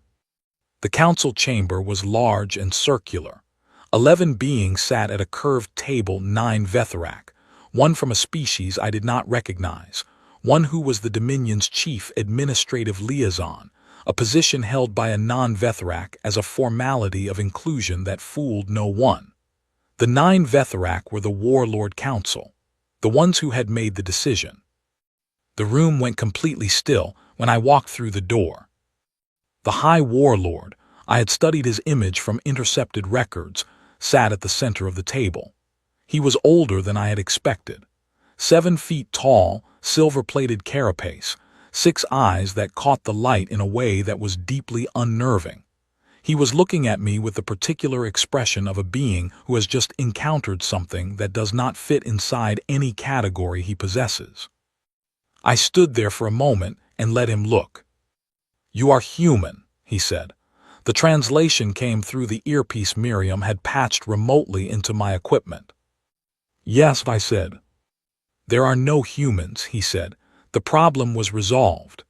S1: The council chamber was large and circular. 11 beings sat at a curved table, 9 Vetharak, one from a species I did not recognize, one who was the Dominion's chief administrative liaison, a position held by a non-Vetharak as a formality of inclusion that fooled no one. The 9 Vetharak were the Warlord Council, the ones who had made the decision. The room went completely still when I walked through the door. The High Warlord, I had studied his image from intercepted records, sat at the center of the table. He was older than I had expected. 7 feet tall, silver-plated carapace, 6 eyes that caught the light in a way that was deeply unnerving. He was looking at me with the particular expression of a being who has just encountered something that does not fit inside any category he possesses. I stood there for a moment and let him look. "You are human," he said. The translation came through the earpiece Miriam had patched remotely into my equipment. "Yes," I said. "There are no humans," he said. The problem was resolved.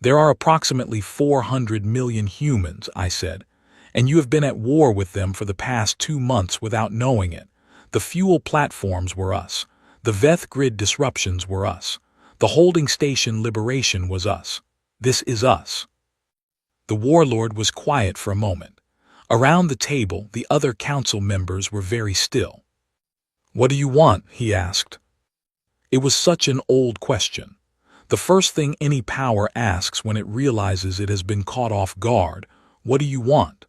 S1: "There are approximately 400 million humans," I said, "and you have been at war with them for the past 2 months without knowing it. The fuel platforms were us. The Vethgrid disruptions were us. The holding station liberation was us. This is us." The warlord was quiet for a moment. Around the table, the other council members were very still. "What do you want?" he asked. It was such an old question. The first thing any power asks when it realizes it has been caught off guard, "What do you want?"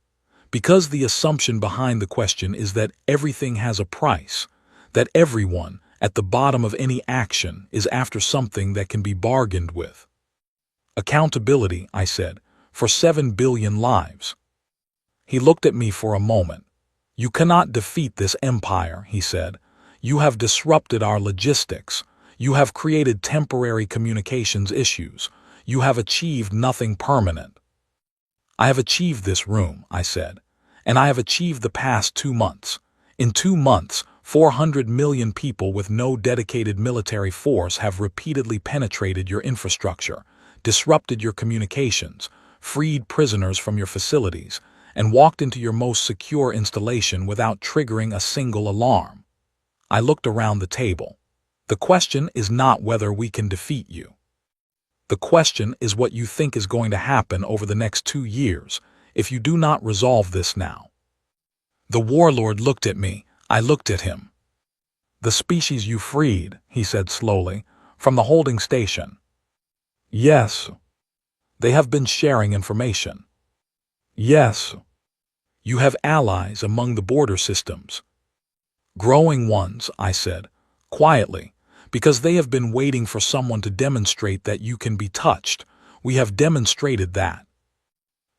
S1: Because the assumption behind the question is that everything has a price, that everyone, at the bottom of any action, is after something that can be bargained with. "Accountability," I said, "for 7 billion lives." He looked at me for a moment. "You cannot defeat this empire," he said. "You have disrupted our logistics. You have created temporary communications issues. You have achieved nothing permanent." "I have achieved this room," I said, "and I have achieved the past 2 months. In 2 months, 400 million people with no dedicated military force have repeatedly penetrated your infrastructure, disrupted your communications, freed prisoners from your facilities, and walked into your most secure installation without triggering a single alarm. I looked around the table. The question is not whether we can defeat you. The question is what you think is going to happen over the next 2 years if you do not resolve this now. The warlord looked at me. I looked at him. The species you freed, he said slowly, from the holding station. Yes. They have been sharing information. Yes. You have allies among the border systems. Growing ones, I said, quietly, because they have been waiting for someone to demonstrate that you can be touched. We have demonstrated that.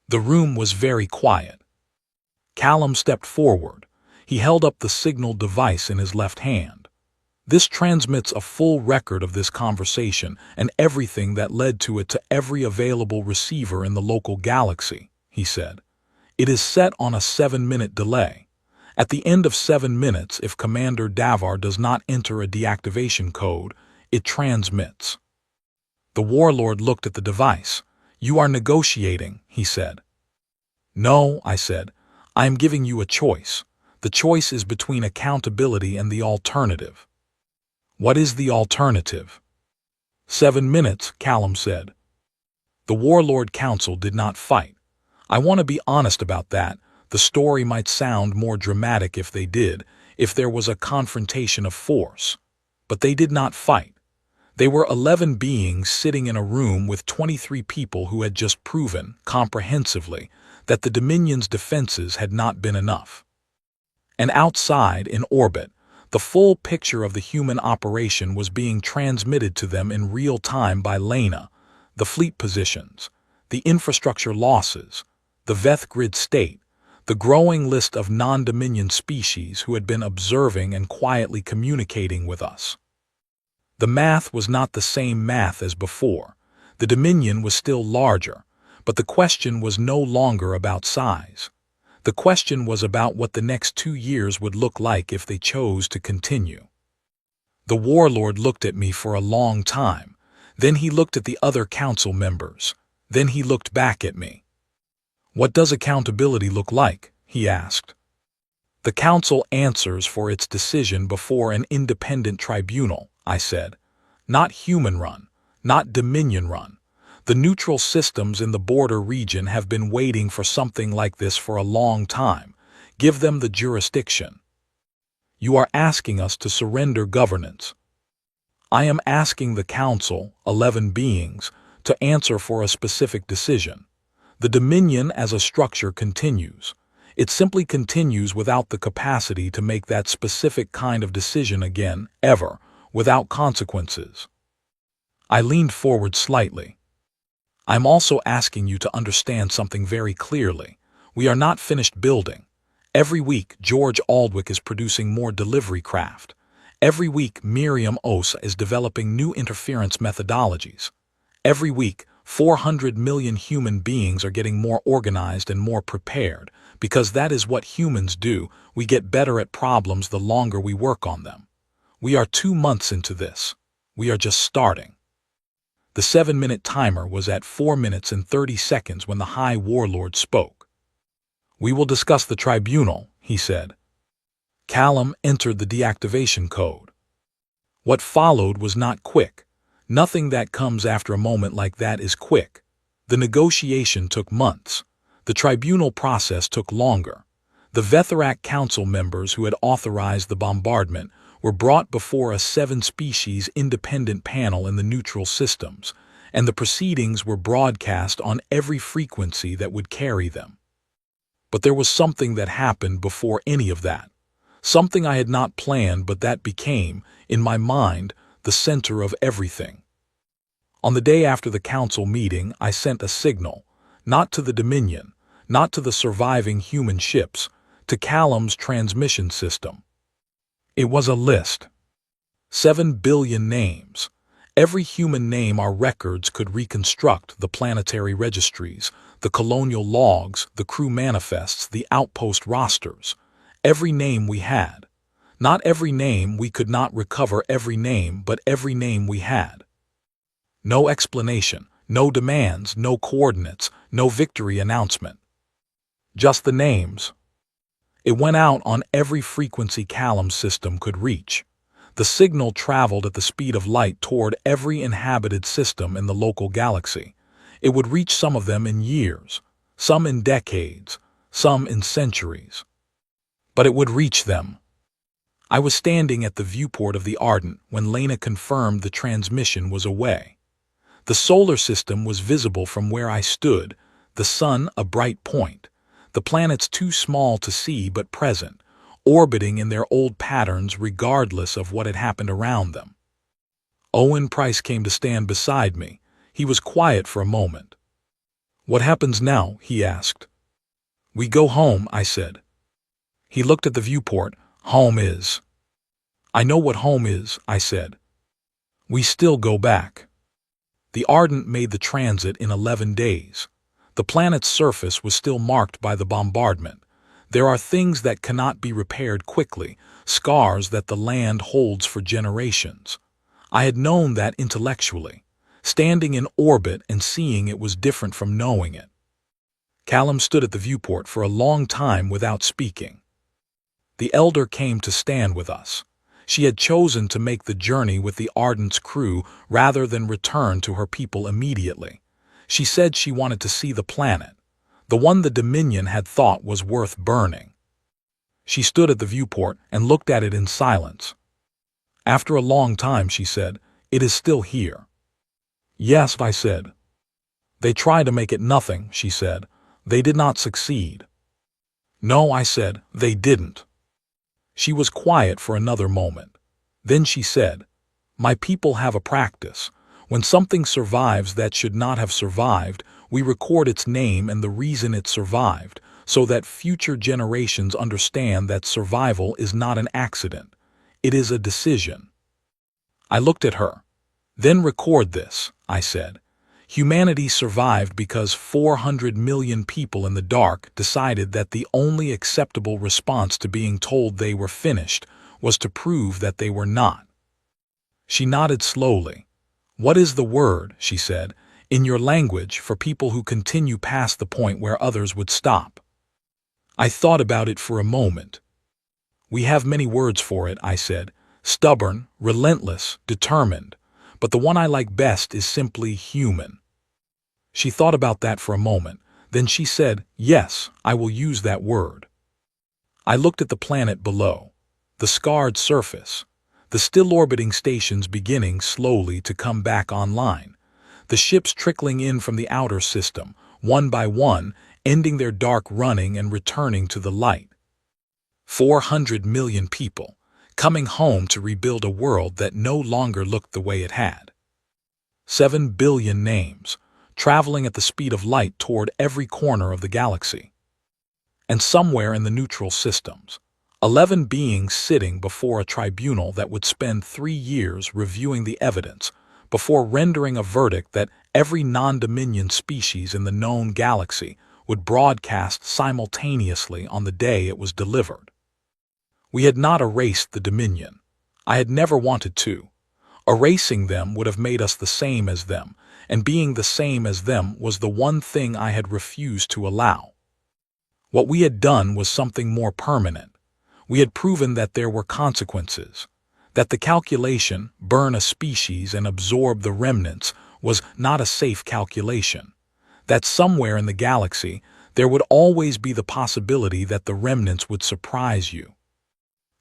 S1: The room was very quiet. Callum stepped forward. He held up the signal device in his left hand. This transmits a full record of this conversation and everything that led to it to every available receiver in the local galaxy, he said. It is set on a 7-minute delay. At the end of 7 minutes, if Commander Davar does not enter a deactivation code, it transmits. The warlord looked at the device. You are negotiating, he said. No, I said. I am giving you a choice. The choice is between accountability and the alternative. What is the alternative? 7 minutes, Callum said. The Warlord Council did not fight. I want to be honest about that. The story might sound more dramatic if they did, if there was a confrontation of force. But they did not fight. They were 11 beings sitting in a room with 23 people who had just proven, comprehensively, that the Dominion's defenses had not been enough. And outside, in orbit, the full picture of the human operation was being transmitted to them in real time by Lena, the fleet positions, the infrastructure losses, the Veth grid state, the growing list of non-Dominion species who had been observing and quietly communicating with us. The math was not the same math as before. The Dominion was still larger, but the question was no longer about size. The question was about what the next 2 years would look like if they chose to continue. The warlord looked at me for a long time. Then he looked at the other council members. Then he looked back at me. What does accountability look like? He asked. The council answers for its decision before an independent tribunal, I said. Not human-run, not Dominion-run. The neutral systems in the border region have been waiting for something like this for a long time. Give them the jurisdiction. You are asking us to surrender governance. I am asking the Council, 11 beings, to answer for a specific decision. The Dominion as a structure continues. It simply continues without the capacity to make that specific kind of decision again, ever, without consequences. I leaned forward slightly. I'm also asking you to understand something very clearly. We are not finished building. Every week, George Aldwick is producing more delivery craft. Every week, Miriam Osa is developing new interference methodologies. Every week, 400 million human beings are getting more organized and more prepared, because that is what humans do. We get better at problems the longer we work on them. We are 2 months into this. We are just starting. The 7-minute timer was at 4 minutes and 30 seconds when the High Warlord spoke. We will discuss the tribunal, he said. Callum entered the deactivation code. What followed was not quick. Nothing that comes after a moment like that is quick. The negotiation took months. The tribunal process took longer. The Vetherac Council members who had authorized the bombardment were brought before a 7-species independent panel in the neutral systems, and the proceedings were broadcast on every frequency that would carry them. But there was something that happened before any of that. Something I had not planned, but that became, in my mind, the center of everything. On the day after the council meeting, I sent a signal, not to the Dominion, not to the surviving human ships, to Callum's transmission system. It was a list. 7 billion names. Every human name our records could reconstruct: the planetary registries, the colonial logs, the crew manifests, the outpost rosters. Every name we had. Not every name, we could not recover every name, but every name we had. No explanation, no demands, no coordinates, no victory announcement. Just the names. It went out on every frequency Callum's system could reach. The signal traveled at the speed of light toward every inhabited system in the local galaxy. It would reach some of them in years, some in decades, some in centuries. But it would reach them. I was standing at the viewport of the Ardent when Lena confirmed the transmission was away. The solar system was visible from where I stood, the sun a bright point, the planets too small to see but present, orbiting in their old patterns regardless of what had happened around them. Owen Price came to stand beside me. He was quiet for a moment. "What happens now?" he asked. "We go home," I said. He looked at the viewport. "Home is." "I know what home is," I said. "We still go back." The Ardent made the transit in 11 days. The planet's surface was still marked by the bombardment. There are things that cannot be repaired quickly, scars that the land holds for generations. I had known that intellectually. Standing in orbit and seeing it was different from knowing it. Callum stood at the viewport for a long time without speaking. The Elder came to stand with us. She had chosen to make the journey with the Ardent's crew rather than return to her people immediately. She said she wanted to see the planet, the one the Dominion had thought was worth burning. She stood at the viewport and looked at it in silence. After a long time, she said, "It is still here." "Yes," I said. "They tried to make it nothing," she said. "They did not succeed." "No," I said, "they didn't." She was quiet for another moment. Then she said, "My people have a practice. When something survives that should not have survived, we record its name and the reason it survived, so that future generations understand that survival is not an accident. It is a decision." I looked at her. "Then record this," I said. "Humanity survived because 400 million people in the dark decided that the only acceptable response to being told they were finished was to prove that they were not." She nodded slowly. "What is the word," she said, "in your language for people who continue past the point where others would stop?" I thought about it for a moment. "We have many words for it," I said. "Stubborn, relentless, determined. But the one I like best is simply human." She thought about that for a moment. Then she said, "Yes, I will use that word." I looked at the planet below, the scarred surface, the still-orbiting stations beginning slowly to come back online, the ships trickling in from the outer system, one by one, ending their dark running and returning to the light. 400 million people, coming home to rebuild a world that no longer looked the way it had. 7 billion names, traveling at the speed of light toward every corner of the galaxy. And somewhere in the neutral systems, 11 beings sitting before a tribunal that would spend 3 years reviewing the evidence before rendering a verdict that every non-Dominion species in the known galaxy would broadcast simultaneously on the day it was delivered. We had not erased the Dominion. I had never wanted to. Erasing them would have made us the same as them, and being the same as them was the one thing I had refused to allow. What we had done was something more permanent. We had proven that there were consequences, that the calculation, burn a species and absorb the remnants, was not a safe calculation, that somewhere in the galaxy there would always be the possibility that the remnants would surprise you.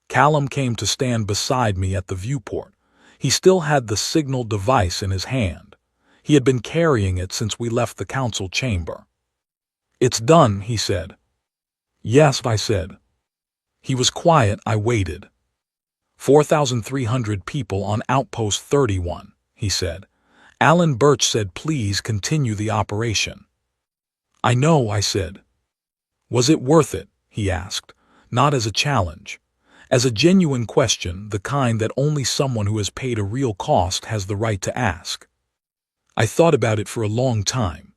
S1: Callum came to stand beside me at the viewport. He still had the signal device in his hand. He had been carrying it since we left the council chamber. "It's done," he said. "Yes," I said. He was quiet. I waited. 4,300 people on Outpost 31, he said. Alan Birch said please continue the operation. "I know," I said. "Was it worth it?" he asked, not as a challenge. As a genuine question, the kind that only someone who has paid a real cost has the right to ask. I thought about it for a long time.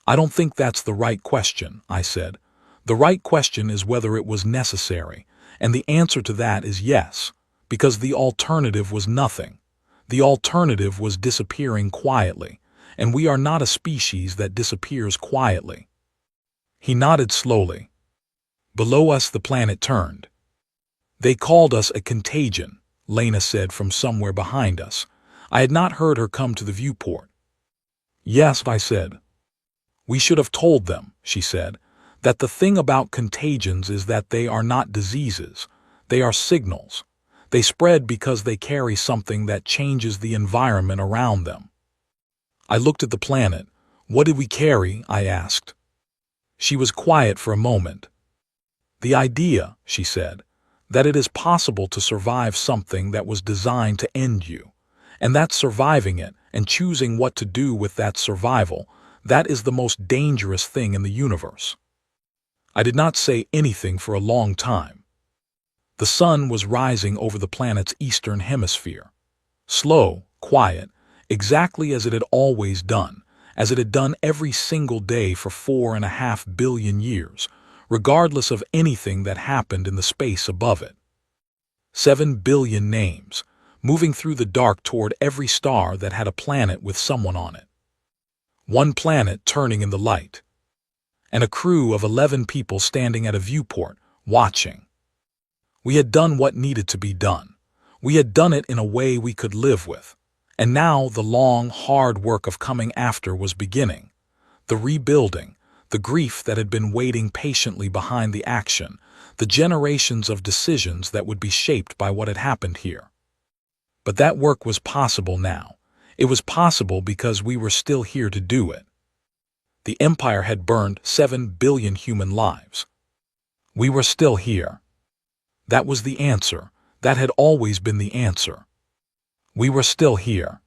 S1: "I don't think that's the right question," I said. "The right question is whether it was necessary, and the answer to that is yes, because the alternative was nothing. The alternative was disappearing quietly, and we are not a species that disappears quietly." He nodded slowly. Below us the planet turned. They called us a contagion, Lena said from somewhere behind us. I had not heard her come to the viewport. Yes, I said. We should have told them, she said, that the thing about contagions is that they are not diseases. They are signals. They spread because they carry something that changes the environment around them. I looked at the planet. What did we carry? I asked. She was quiet for a moment. The idea, she said, that it is possible to survive something that was designed to end you, and that surviving it and choosing what to do with that survival, that is the most dangerous thing in the universe. I did not say anything for a long time. The sun was rising over the planet's eastern hemisphere. Slow, quiet, exactly as it had always done, as it had done every single day for 4.5 billion years, regardless of anything that happened in the space above it. 7 billion names, moving through the dark toward every star that had a planet with someone on it. One planet turning in the light. And a crew of 11 people standing at a viewport, watching. We had done what needed to be done. We had done it in a way we could live with. And now the long, hard work of coming after was beginning. The rebuilding, the grief that had been waiting patiently behind the action, the generations of decisions that would be shaped by what had happened here. But that work was possible now. It was possible because we were still here to do it. The Empire had burned 7 billion human lives. We were still here. That was the answer. That had always been the answer. We were still here.